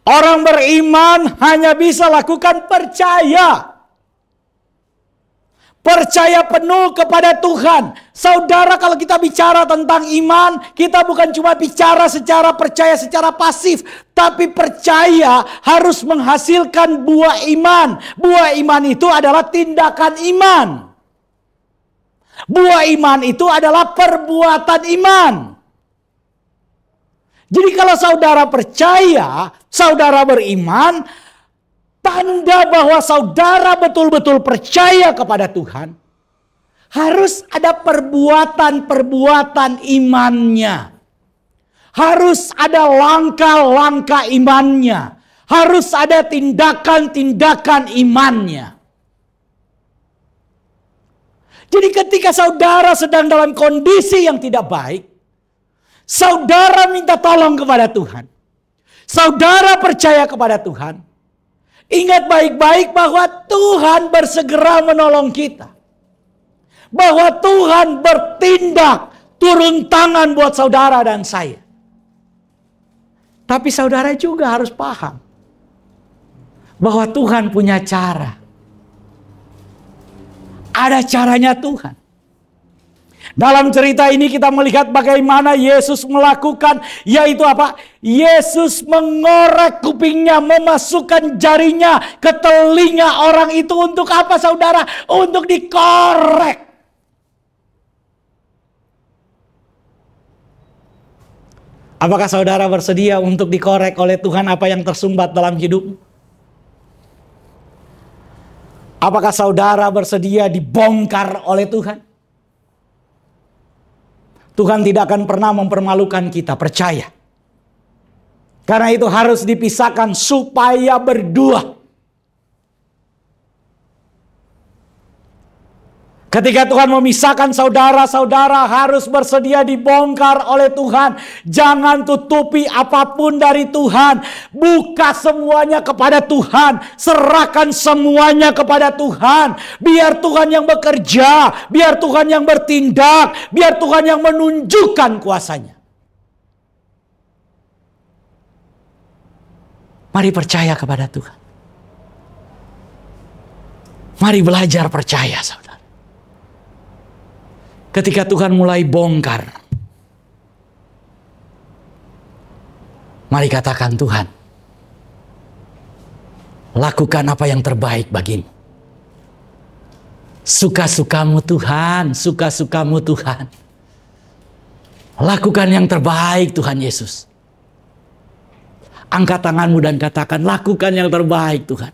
Orang beriman hanya bisa lakukan percaya. Percaya penuh kepada Tuhan. Saudara, kalau kita bicara tentang iman, kita bukan cuma bicara secara percaya, secara pasif. Tapi percaya harus menghasilkan buah iman. Buah iman itu adalah tindakan iman. Buah iman itu adalah perbuatan iman. Jadi kalau saudara percaya, saudara beriman, tanda bahwa saudara betul-betul percaya kepada Tuhan, harus ada perbuatan-perbuatan imannya. Harus ada langkah-langkah imannya. Harus ada tindakan-tindakan imannya. Jadi ketika saudara sedang dalam kondisi yang tidak baik, saudara minta tolong kepada Tuhan. Saudara percaya kepada Tuhan. Ingat baik-baik bahwa Tuhan bersegera menolong kita. Bahwa Tuhan bertindak turun tangan buat saudara dan saya. Tapi saudara juga harus paham bahwa Tuhan punya cara. Ada caranya Tuhan. Dalam cerita ini kita melihat bagaimana Yesus melakukan, yaitu apa? Yesus mengorek kupingnya, memasukkan jarinya ke telinga orang itu untuk apa, saudara? Untuk dikorek. Apakah saudara bersedia untuk dikorek oleh Tuhan apa yang tersumbat dalam hidupmu? Apakah saudara bersedia dibongkar oleh Tuhan? Tuhan tidak akan pernah mempermalukan kita, percaya. Karena itu harus dipisahkan supaya berdua. Ketika Tuhan memisahkan saudara, saudara harus bersedia dibongkar oleh Tuhan. Jangan tutupi apapun dari Tuhan. Buka semuanya kepada Tuhan. Serahkan semuanya kepada Tuhan. Biar Tuhan yang bekerja. Biar Tuhan yang bertindak. Biar Tuhan yang menunjukkan kuasanya. Mari percaya kepada Tuhan. Mari belajar percaya, saudara. Ketika Tuhan mulai bongkar, mari katakan, Tuhan, lakukan apa yang terbaik bagimu. Suka-sukamu Tuhan, suka-sukamu Tuhan. Lakukan yang terbaik Tuhan Yesus. Angkat tanganmu dan katakan, lakukan yang terbaik Tuhan.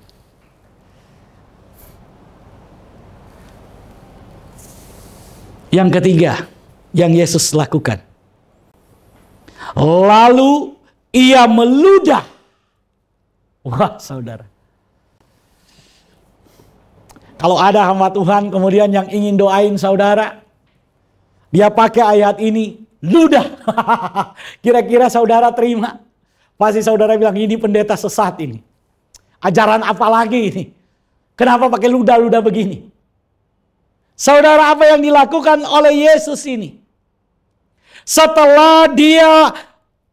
Yang ketiga yang Yesus lakukan. Lalu ia meludah. Wah, saudara. Kalau ada hamba Tuhan kemudian yang ingin doain saudara, dia pakai ayat ini, ludah. Kira-kira saudara terima? Pasti saudara bilang, ini pendeta sesat ini. Ajaran apa lagi ini? Kenapa pakai ludah-ludah begini? Saudara, apa yang dilakukan oleh Yesus ini? Setelah dia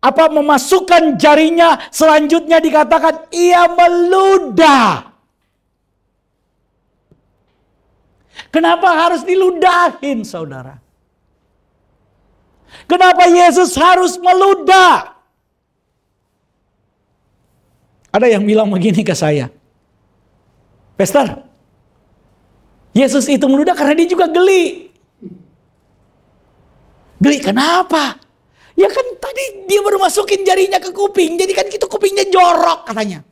memasukkan jarinya, selanjutnya dikatakan ia meludah. Kenapa harus diludahin, saudara? Kenapa Yesus harus meludah? Ada yang bilang begini ke saya, Pastor, Yesus itu meludah karena dia juga geli. Geli kenapa? Ya kan tadi dia baru masukin jarinya ke kuping. Jadi kan itu kupingnya jorok katanya.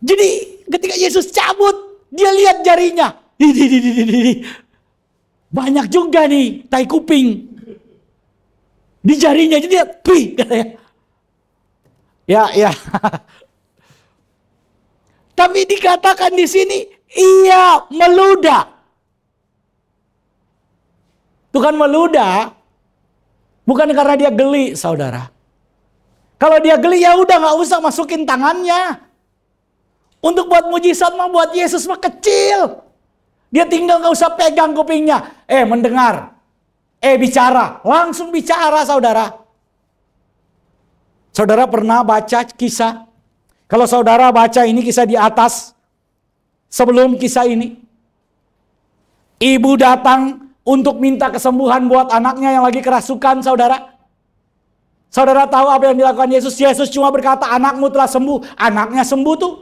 Jadi ketika Yesus cabut, dia lihat jarinya. Banyak juga nih tai kuping. Di jarinya jadi dia, katanya. Ya. Tapi dikatakan di sini, ia meludah. Tuhan meludah bukan karena dia geli, saudara. Kalau dia geli ya udah nggak usah masukin tangannya. Untuk buat mujizat mah buat Yesus mah kecil. Dia tinggal nggak usah pegang kupingnya. Mendengar. Bicara. Langsung bicara, saudara. Saudara pernah baca kisah? Kalau saudara baca ini kisah di atas. Sebelum kisah ini, ibu datang untuk minta kesembuhan buat anaknya yang lagi kerasukan, saudara. Saudara tahu apa yang dilakukan Yesus? Yesus cuma berkata, anakmu telah sembuh. Anaknya sembuh tuh.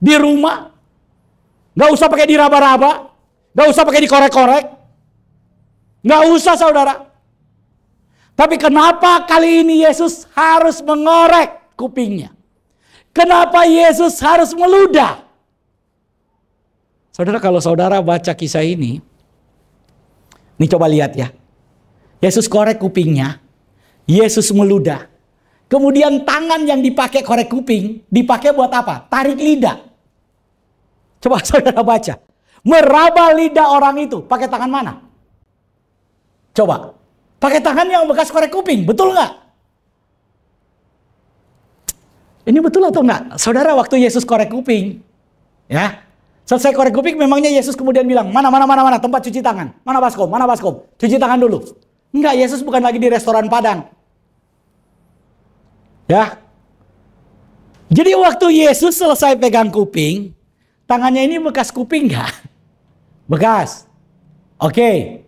Di rumah. Gak usah pakai diraba-raba. Gak usah pakai dikorek-korek. Gak usah, saudara. Tapi kenapa kali ini Yesus harus mengorek kupingnya? Kenapa Yesus harus meludah? Saudara, kalau saudara baca kisah ini coba lihat ya. Yesus korek kupingnya, Yesus meludah. Kemudian tangan yang dipakai korek kuping, dipakai buat apa? Tarik lidah. Coba saudara baca. Meraba lidah orang itu, pakai tangan mana? Coba. Pakai tangan yang bekas korek kuping, betul nggak? Ini betul atau enggak? Saudara, waktu Yesus korek kuping, ya, selesai korek kuping, memangnya Yesus kemudian bilang, mana tempat cuci tangan, mana baskom, cuci tangan dulu. Enggak, Yesus bukan lagi di restoran Padang. Ya. Jadi waktu Yesus selesai pegang kuping, tangannya ini bekas kuping enggak? Bekas. Oke.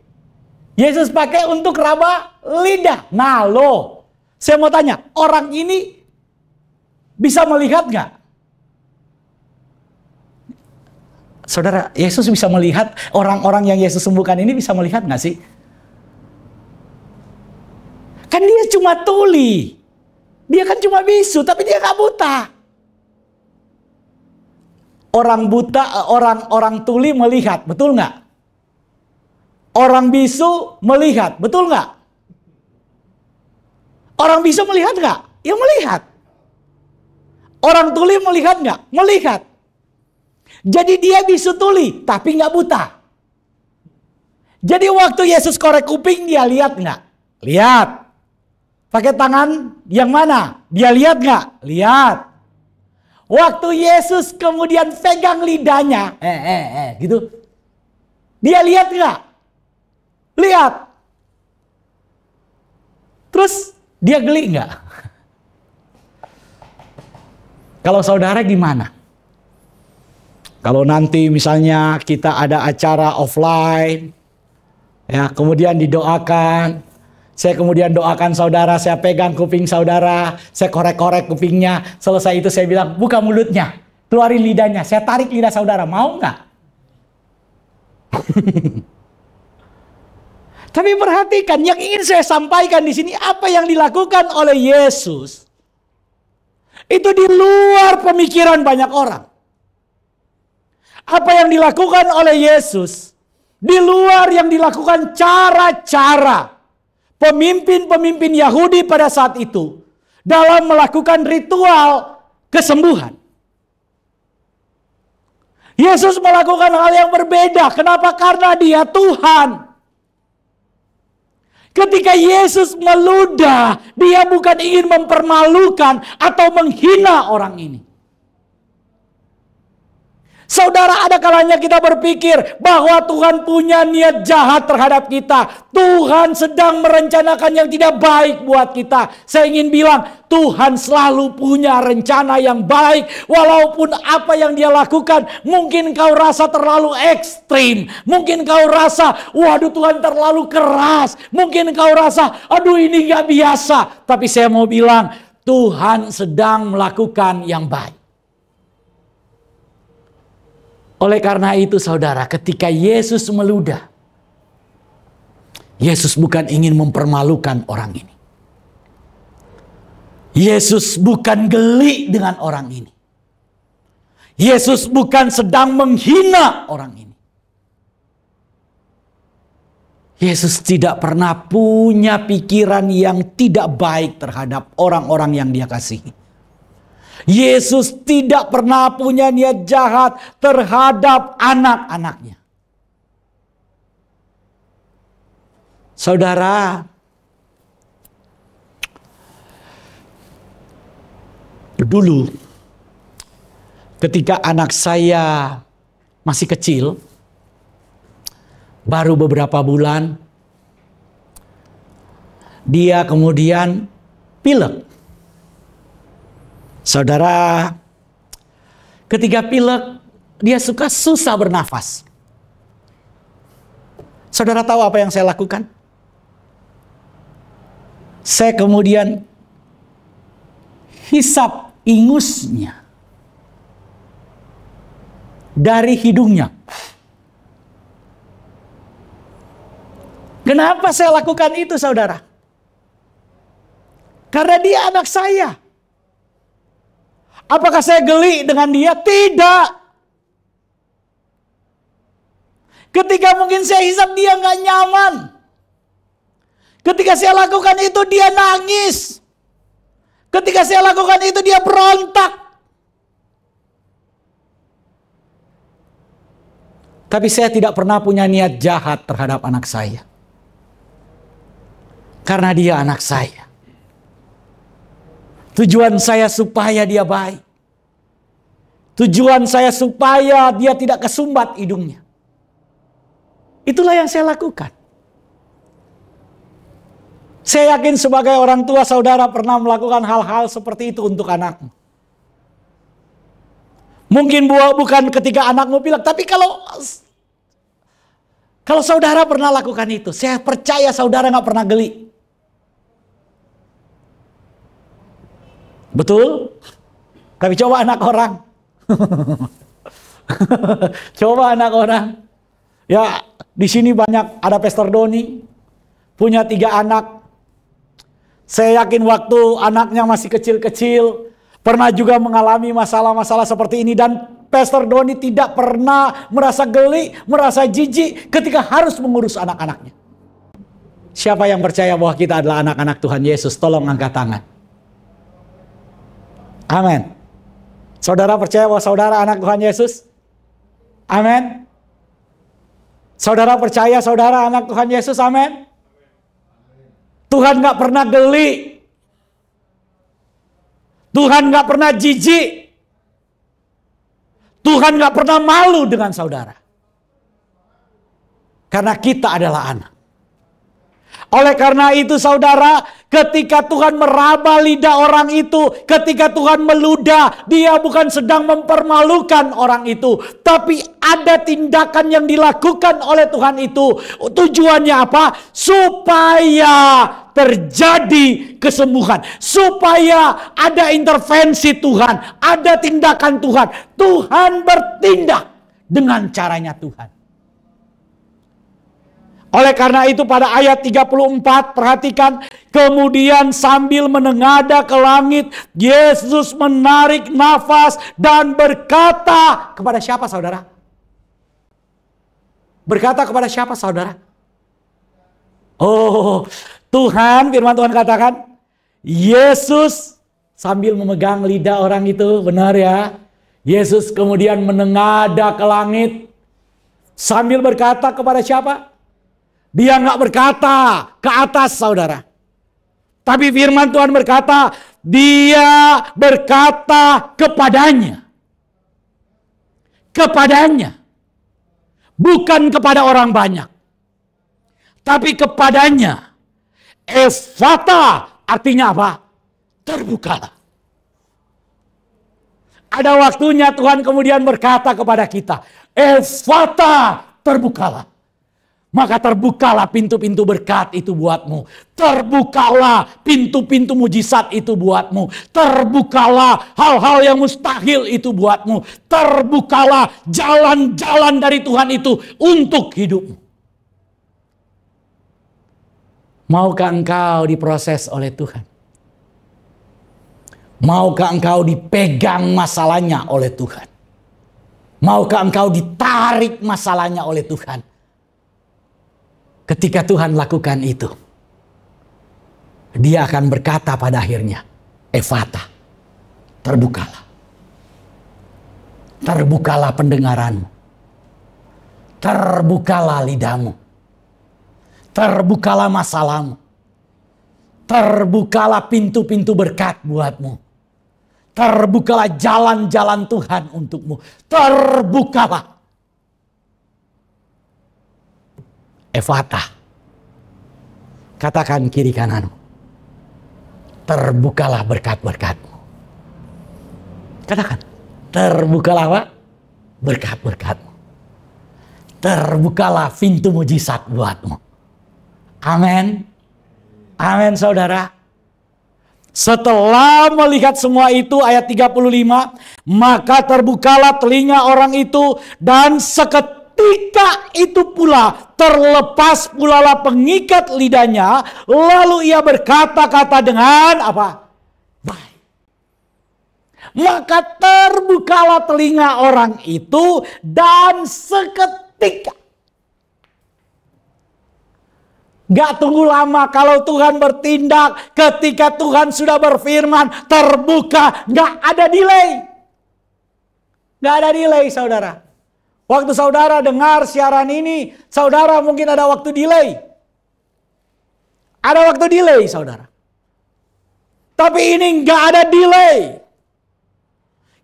Yesus pakai untuk raba lidah. Nah loh, saya mau tanya, orang ini bisa melihat nggak? Saudara, Yesus bisa melihat, orang-orang yang Yesus sembuhkan ini bisa melihat nggak sih? Kan dia cuma tuli. Dia kan cuma bisu, tapi dia nggak buta. Orang buta, orang tuli melihat, betul nggak? Orang bisu melihat, betul nggak? Orang bisu melihat nggak? Ya melihat. Orang tuli melihat nggak? Melihat. Jadi dia bisu tuli, tapi nggak buta. Jadi waktu Yesus korek kuping, dia lihat nggak? Lihat. Pakai tangan yang mana? Dia lihat nggak? Lihat. Waktu Yesus kemudian pegang lidahnya, gitu. Dia lihat nggak? Lihat. Terus dia geli nggak? Kalau saudara gimana? Kalau nanti misalnya kita ada acara offline, ya, kemudian didoakan, saya kemudian doakan saudara, saya pegang kuping saudara, saya korek-korek kupingnya, selesai itu saya bilang, buka mulutnya, keluarin lidahnya, saya tarik lidah saudara, mau nggak? Tapi perhatikan, yang ingin saya sampaikan di sini, apa yang dilakukan oleh Yesus, itu di luar pemikiran banyak orang. Apa yang dilakukan oleh Yesus, di luar yang dilakukan cara-cara pemimpin-pemimpin Yahudi pada saat itu dalam melakukan ritual kesembuhan. Yesus melakukan hal yang berbeda. Kenapa? Karena dia Tuhan. Ketika Yesus meludah, dia bukan ingin mempermalukan atau menghina orang ini. Saudara, ada kalanya kita berpikir bahwa Tuhan punya niat jahat terhadap kita. Tuhan sedang merencanakan yang tidak baik buat kita. Saya ingin bilang, Tuhan selalu punya rencana yang baik. Walaupun apa yang dia lakukan, mungkin kau rasa terlalu ekstrim. Mungkin kau rasa, waduh Tuhan terlalu keras. Mungkin kau rasa, aduh ini gak biasa. Tapi saya mau bilang, Tuhan sedang melakukan yang baik. Oleh karena itu saudara, ketika Yesus meludah, Yesus bukan ingin mempermalukan orang ini. Yesus bukan geli dengan orang ini. Yesus bukan sedang menghina orang ini. Yesus tidak pernah punya pikiran yang tidak baik terhadap orang-orang yang dia kasihi. Yesus tidak pernah punya niat jahat terhadap anak-anaknya. Saudara, dulu ketika anak saya masih kecil, baru beberapa bulan, dia kemudian pilek. Saudara, ketika pilek, dia susah bernafas. Saudara tahu apa yang saya lakukan? Saya kemudian hisap ingusnya dari hidungnya. Kenapa saya lakukan itu, saudara? Karena dia anak saya. Apakah saya geli dengan dia? Tidak. Ketika mungkin saya hisap dia nggak nyaman. Ketika saya lakukan itu dia nangis. Ketika saya lakukan itu, dia berontak. Tapi saya tidak pernah punya niat jahat terhadap anak saya. Karena dia anak saya. Tujuan saya supaya dia baik. Tujuan saya supaya dia tidak kesumbat hidungnya. Itulah yang saya lakukan. Saya yakin sebagai orang tua saudara pernah melakukan hal-hal seperti itu untuk anakmu. Mungkin bukan ketika anakmu bilang, tapi kalau saudara pernah lakukan itu, saya percaya saudara nggak pernah geli. Betul? Tapi coba anak orang. Coba anak orang. Ya, di sini banyak, ada Pastor Doni, punya 3 anak. Saya yakin waktu anaknya masih kecil-kecil, pernah juga mengalami masalah-masalah seperti ini. Dan Pastor Doni tidak pernah merasa geli, merasa jijik ketika harus mengurus anak-anaknya. Siapa yang percaya bahwa kita adalah anak-anak Tuhan Yesus? Tolong angkat tangan. Amin. Saudara percaya bahwa saudara anak Tuhan Yesus? Amin. Saudara percaya saudara anak Tuhan Yesus? Amin. Tuhan gak pernah geli. Tuhan gak pernah jijik. Tuhan gak pernah malu dengan saudara. Karena kita adalah anak. Oleh karena itu saudara, ketika Tuhan meraba lidah orang itu, ketika Tuhan meludah, dia bukan sedang mempermalukan orang itu, tapi ada tindakan yang dilakukan oleh Tuhan itu. Tujuannya apa? Supaya terjadi kesembuhan, supaya ada intervensi Tuhan, ada tindakan Tuhan. Tuhan bertindak dengan caranya Tuhan. Oleh karena itu pada ayat 34 perhatikan, kemudian sambil menengadah ke langit, Yesus menarik nafas dan berkata kepada siapa saudara? Berkata kepada siapa saudara? Oh, Tuhan, firman Tuhan katakan, Yesus sambil memegang lidah orang itu, benar ya? Yesus kemudian menengadah ke langit sambil berkata kepada siapa? Dia nggak berkata ke atas saudara. Tapi firman Tuhan berkata, dia berkata kepadanya. Kepadanya. Bukan kepada orang banyak. Tapi kepadanya. Efata artinya apa? Terbukalah. Ada waktunya Tuhan kemudian berkata kepada kita, Efata terbukalah. Maka terbukalah pintu-pintu berkat itu buatmu. Terbukalah pintu-pintu mujizat itu buatmu. Terbukalah hal-hal yang mustahil itu buatmu. Terbukalah jalan-jalan dari Tuhan itu untuk hidupmu. Maukah engkau diproses oleh Tuhan? Maukah engkau dipegang masalahnya oleh Tuhan? Maukah engkau ditarik masalahnya oleh Tuhan? Ketika Tuhan lakukan itu, dia akan berkata pada akhirnya, Efata, terbukalah. Terbukalah pendengaranmu. Terbukalah lidahmu. Terbukalah masalahmu. Terbukalah pintu-pintu berkat buatmu. Terbukalah jalan-jalan Tuhan untukmu. Terbukalah. Efata. Katakan kiri kananmu. Terbukalah berkat-berkatmu. Katakan. Terbukalah apa? Berkat-berkatmu. Terbukalah pintu mujizat buatmu. Amin. Amin saudara. Setelah melihat semua itu ayat 35. Maka terbukalah telinga orang itu dan seketika itu pula terlepas pulalah pengikat lidahnya, lalu ia berkata-kata dengan apa? Baik. Maka terbukalah telinga orang itu dan seketika Gak tunggu lama. Kalau Tuhan bertindak, ketika Tuhan sudah berfirman, terbuka. Gak ada delay. Gak ada delay, saudara. Waktu saudara dengar siaran ini, saudara mungkin ada waktu delay. Ada waktu delay, saudara. Tapi ini gak ada delay.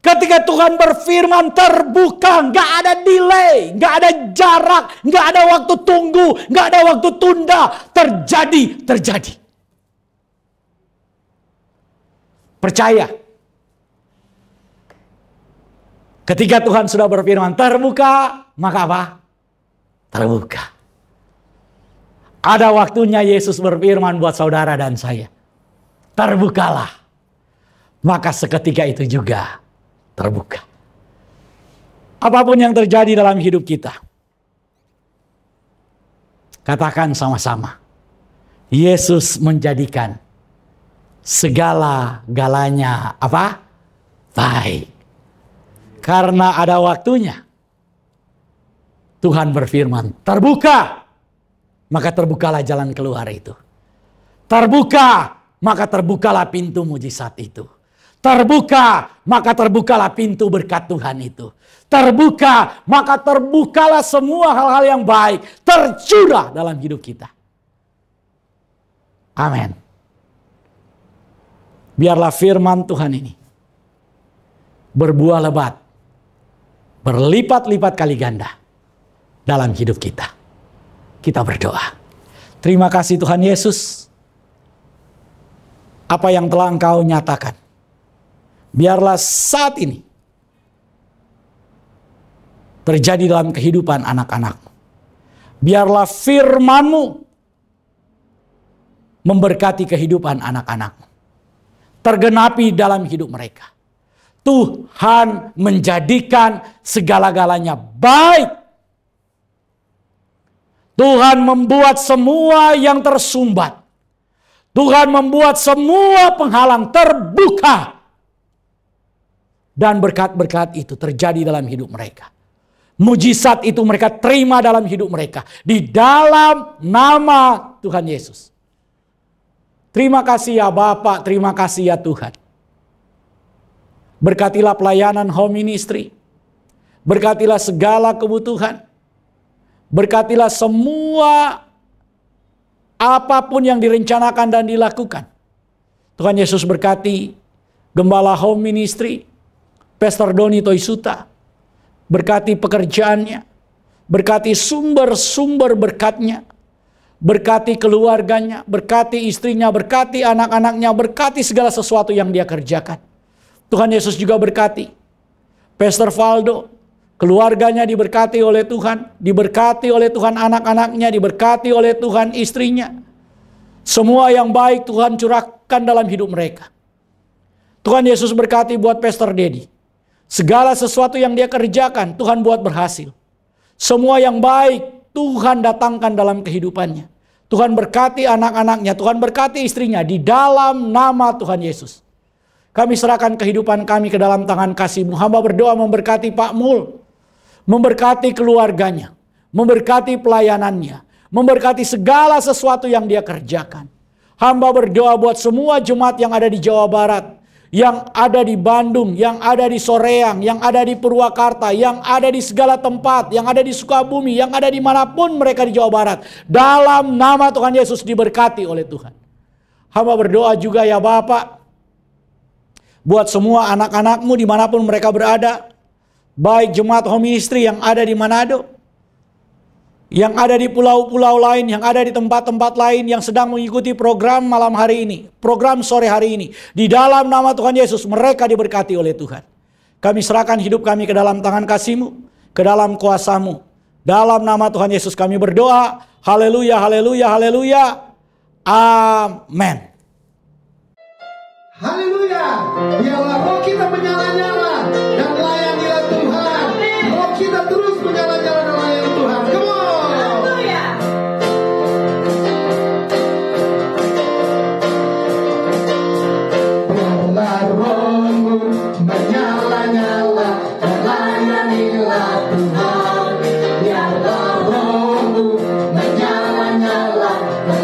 Ketika Tuhan berfirman terbuka, nggak ada delay, nggak ada jarak, nggak ada waktu tunggu, nggak ada waktu tunda, terjadi. Percaya. Ketika Tuhan sudah berfirman terbuka, maka apa? Terbuka. Ada waktunya Yesus berfirman buat saudara dan saya. Terbukalah. Maka seketika itu juga terbuka. Apapun yang terjadi dalam hidup kita, katakan sama-sama, Yesus menjadikan segala-galanya apa? Baik. Karena ada waktunya. Tuhan berfirman, terbuka. Maka terbukalah jalan keluar itu. Terbuka, maka terbukalah pintu mujizat itu. Terbuka, maka terbukalah pintu berkat Tuhan itu. Terbuka, maka terbukalah semua hal-hal yang baik tercurah dalam hidup kita. Amin. Biarlah firman Tuhan ini berbuah lebat, berlipat-lipat kali ganda dalam hidup kita. Kita berdoa. Terima kasih Tuhan Yesus. Apa yang telah Engkau nyatakan, biarlah saat ini terjadi dalam kehidupan anak-anak-Mu. Biarlah firman-Mu memberkati kehidupan anak-anak-Mu. Tergenapi dalam hidup mereka. Tuhan menjadikan segala-galanya baik. Tuhan membuat semua yang tersumbat. Tuhan membuat semua penghalang terbuka. Dan berkat-berkat itu terjadi dalam hidup mereka. Mujizat itu mereka terima dalam hidup mereka. Di dalam nama Tuhan Yesus. Terima kasih ya Bapak, terima kasih ya Tuhan. Berkatilah pelayanan home ministry. Berkatilah segala kebutuhan. Berkatilah semua apapun yang direncanakan dan dilakukan. Tuhan Yesus berkati Gembala home ministry, Pastor Doni Toisuta, berkati pekerjaannya, berkati sumber-sumber berkatnya, berkati keluarganya, berkati istrinya, berkati anak-anaknya, berkati segala sesuatu yang dia kerjakan. Tuhan Yesus juga berkati Pastor Valdo, keluarganya diberkati oleh Tuhan, diberkati oleh Tuhan anak-anaknya, diberkati oleh Tuhan istrinya. Semua yang baik Tuhan curahkan dalam hidup mereka. Tuhan Yesus berkati buat Pastor Dedi. Segala sesuatu yang dia kerjakan, Tuhan buat berhasil. Semua yang baik, Tuhan datangkan dalam kehidupannya. Tuhan berkati anak-anaknya, Tuhan berkati istrinya, di dalam nama Tuhan Yesus. Kami serahkan kehidupan kami ke dalam tangan kasih-Mu. Hamba berdoa memberkati Pak Mul, memberkati keluarganya, memberkati pelayanannya, memberkati segala sesuatu yang dia kerjakan. Hamba berdoa buat semua jemaat yang ada di Jawa Barat, yang ada di Bandung, yang ada di Soreang, yang ada di Purwakarta, yang ada di segala tempat, yang ada di Sukabumi, yang ada dimanapun mereka di Jawa Barat. Dalam nama Tuhan Yesus diberkati oleh Tuhan. Hamba berdoa juga ya Bapak, buat semua anak-anak-Mu dimanapun mereka berada. Baik jemaat home ministry yang ada di Manado, yang ada di pulau-pulau lain, yang ada di tempat-tempat lain yang sedang mengikuti program malam hari ini, program sore hari ini. Di dalam nama Tuhan Yesus mereka diberkati oleh Tuhan. Kami serahkan hidup kami ke dalam tangan kasih-Mu, ke dalam kuasa-Mu. Dalam nama Tuhan Yesus kami berdoa. Haleluya, haleluya, haleluya. Amin. Haleluya. Biarlah roh kita menyala-nyala dan layanilah Tuhan. Roh kita terus menyala-nyala dan layani Tuhan. Come on. Biarlah rohmu menyala-nyala dan layanilah Tuhan. Biarlah rohmu menyala-nyala dan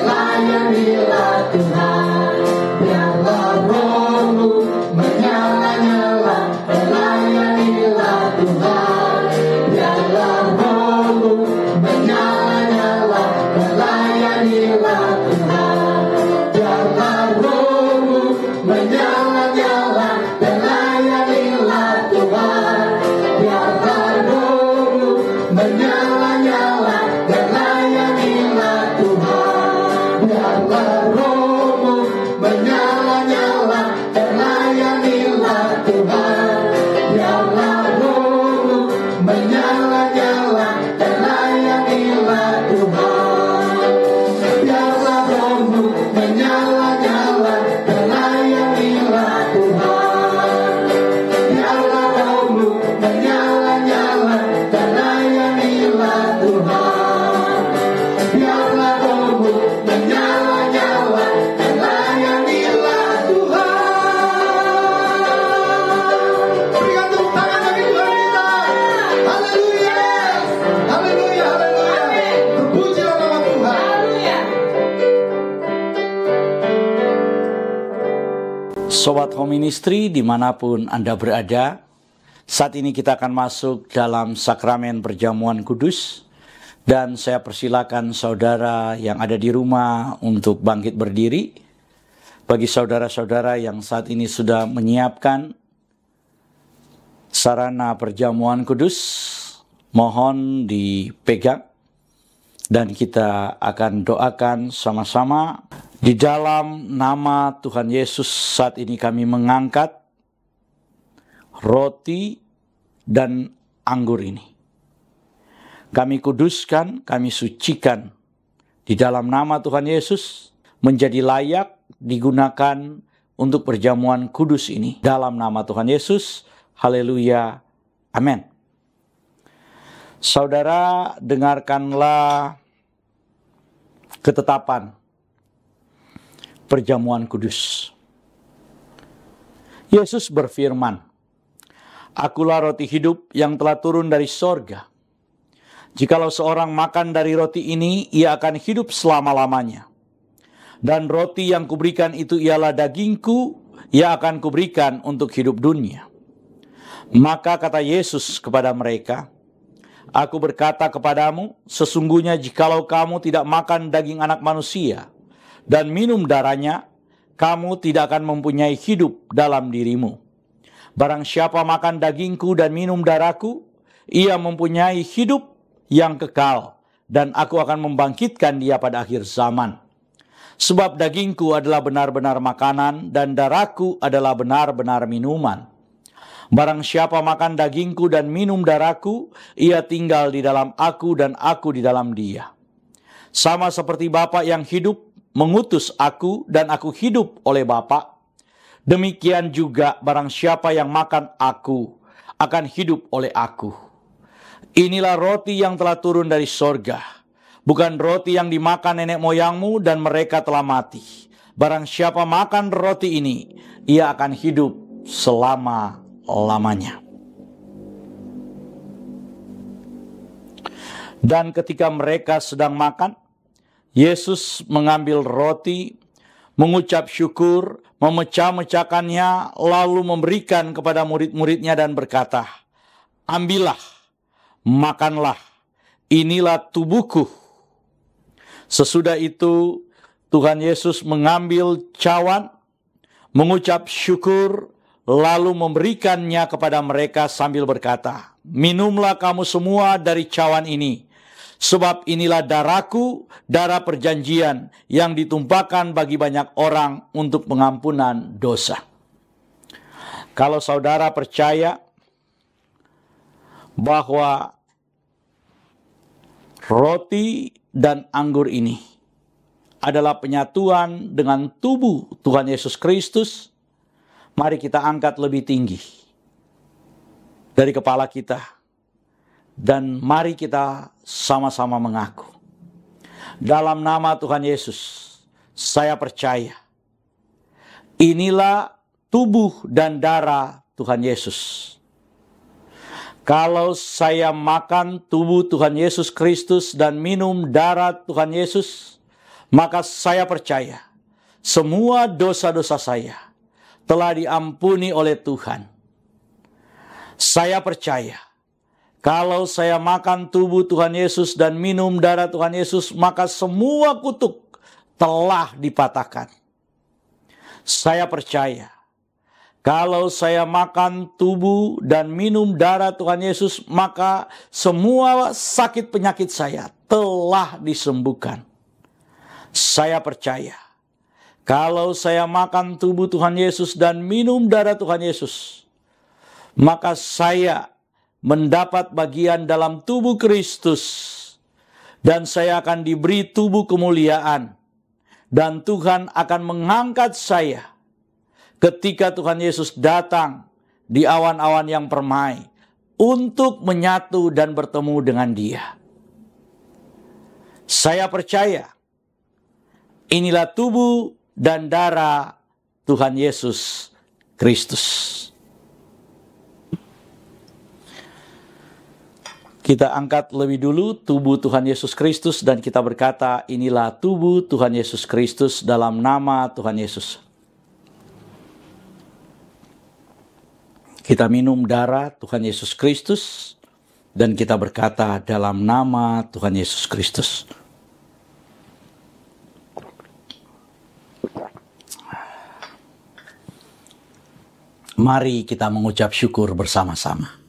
Sobat Home Ministry dimanapun Anda berada, saat ini kita akan masuk dalam sakramen perjamuan kudus. Dan saya persilakan saudara yang ada di rumah untuk bangkit berdiri. Bagi saudara-saudara yang saat ini sudah menyiapkan sarana perjamuan kudus, mohon dipegang. Dan kita akan doakan sama-sama. Di dalam nama Tuhan Yesus saat ini kami mengangkat roti dan anggur ini. Kami kuduskan, kami sucikan di dalam nama Tuhan Yesus menjadi layak digunakan untuk perjamuan kudus ini. Dalam nama Tuhan Yesus, haleluya, amin. Saudara, dengarkanlah ketetapan perjamuan kudus. Yesus berfirman, "Akulah roti hidup yang telah turun dari sorga. Jikalau seorang makan dari roti ini, ia akan hidup selama-lamanya. Dan roti yang kuberikan itu ialah dagingku, ia akan kuberikan untuk hidup dunia." Maka kata Yesus kepada mereka, "Aku berkata kepadamu, sesungguhnya jikalau kamu tidak makan daging anak manusia dan minum darahnya, kamu tidak akan mempunyai hidup dalam dirimu. Barang siapa makan dagingku dan minum darahku, ia mempunyai hidup yang kekal, dan aku akan membangkitkan dia pada akhir zaman. Sebab dagingku adalah benar-benar makanan, dan darahku adalah benar-benar minuman. Barang siapa makan dagingku dan minum darahku, ia tinggal di dalam aku dan aku di dalam dia. Sama seperti Bapa yang hidup mengutus aku dan aku hidup oleh Bapa, demikian juga barang siapa yang makan aku akan hidup oleh aku. Inilah roti yang telah turun dari sorga, bukan roti yang dimakan nenek moyangmu dan mereka telah mati. Barang siapa makan roti ini, ia akan hidup selama-lamanya." Dan ketika mereka sedang makan, Yesus mengambil roti, mengucap syukur, memecah-mecahkannya, lalu memberikan kepada murid-muridnya dan berkata, "Ambillah, makanlah, inilah tubuhku." Sesudah itu Tuhan Yesus mengambil cawan, mengucap syukur, lalu memberikannya kepada mereka sambil berkata, "Minumlah kamu semua dari cawan ini, sebab inilah darahku, darah perjanjian yang ditumpahkan bagi banyak orang untuk pengampunan dosa." Kalau saudara percaya bahwa roti dan anggur ini adalah penyatuan dengan tubuh Tuhan Yesus Kristus, mari kita angkat lebih tinggi dari kepala kita dan mari kita sama-sama mengaku, dalam nama Tuhan Yesus, saya percaya inilah tubuh dan darah Tuhan Yesus. Kalau saya makan tubuh Tuhan Yesus Kristus dan minum darah Tuhan Yesus, maka saya percaya semua dosa-dosa saya telah diampuni oleh Tuhan. Saya percaya kalau saya makan tubuh Tuhan Yesus dan minum darah Tuhan Yesus, maka semua kutuk telah dipatahkan. Saya percaya kalau saya makan tubuh dan minum darah Tuhan Yesus, maka semua sakit penyakit saya telah disembuhkan. Saya percaya kalau saya makan tubuh Tuhan Yesus dan minum darah Tuhan Yesus, maka saya mendapat bagian dalam tubuh Kristus, dan saya akan diberi tubuh kemuliaan, dan Tuhan akan mengangkat saya ketika Tuhan Yesus datang di awan-awan yang permai untuk menyatu dan bertemu dengan Dia. Saya percaya inilah tubuh dan darah Tuhan Yesus Kristus. Kita angkat lebih dulu tubuh Tuhan Yesus Kristus dan kita berkata, inilah tubuh Tuhan Yesus Kristus dalam nama Tuhan Yesus. Kita minum darah Tuhan Yesus Kristus dan kita berkata dalam nama Tuhan Yesus Kristus. Mari kita mengucap syukur bersama-sama.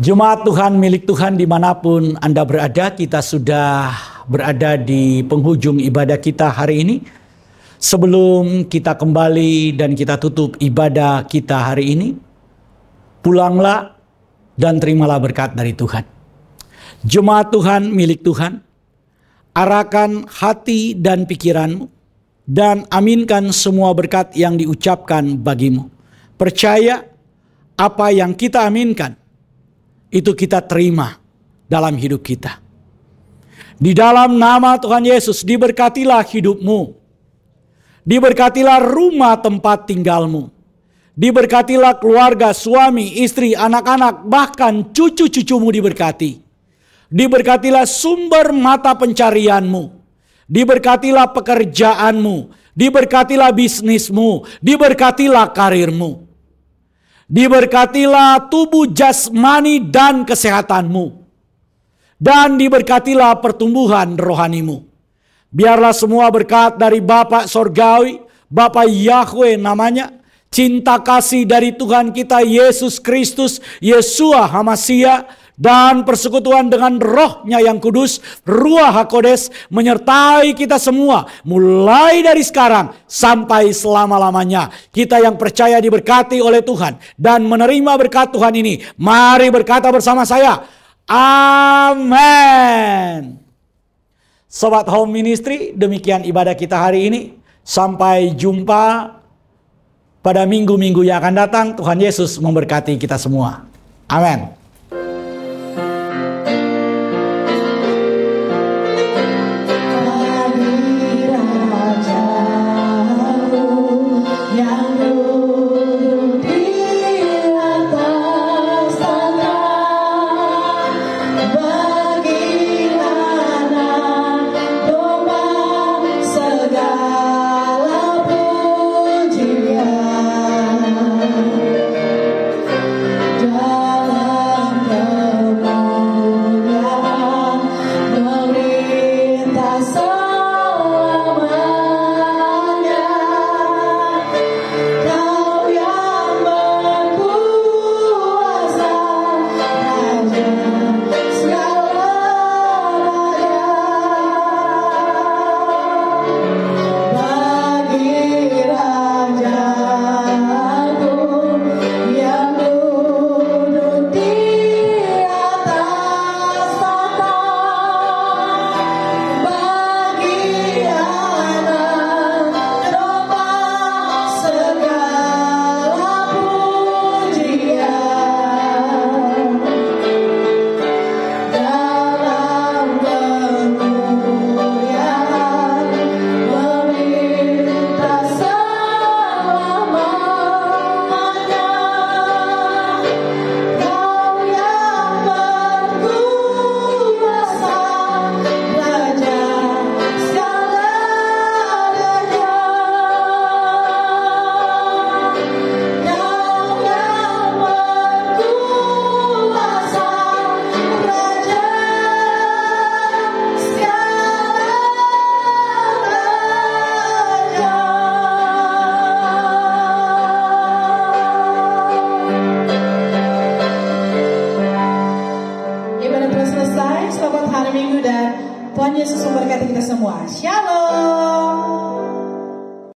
Jemaat Tuhan, milik Tuhan dimanapun Anda berada, kita sudah berada di penghujung ibadah kita hari ini. Sebelum kita kembali dan kita tutup ibadah kita hari ini, pulanglah dan terimalah berkat dari Tuhan. Jemaat Tuhan, milik Tuhan, arahkan hati dan pikiranmu dan aminkan semua berkat yang diucapkan bagimu. Percaya apa yang kita aminkan itu kita terima dalam hidup kita. Di dalam nama Tuhan Yesus, diberkatilah hidupmu. Diberkatilah rumah tempat tinggalmu. Diberkatilah keluarga, suami, istri, anak-anak, bahkan cucu-cucumu diberkati. Diberkatilah sumber mata pencarianmu. Diberkatilah pekerjaanmu. Diberkatilah bisnismu. Diberkatilah karirmu. Diberkatilah tubuh jasmani dan kesehatanmu. Dan diberkatilah pertumbuhan rohanimu. Biarlah semua berkat dari Bapa Sorgawi, Bapa Yahweh namanya, cinta kasih dari Tuhan kita Yesus Kristus, Yeshua HaMashiach, dan persekutuan dengan Roh-Nya yang kudus, Ruach HaKodes, menyertai kita semua, mulai dari sekarang sampai selama-lamanya. Kita yang percaya diberkati oleh Tuhan dan menerima berkat Tuhan ini, mari berkata bersama saya, amin. Sobat Home Ministry, demikian ibadah kita hari ini. Sampai jumpa pada minggu-minggu yang akan datang. Tuhan Yesus memberkati kita semua. Amin. Dalam Tuhan Yesus memberkati kita semua. Shalom.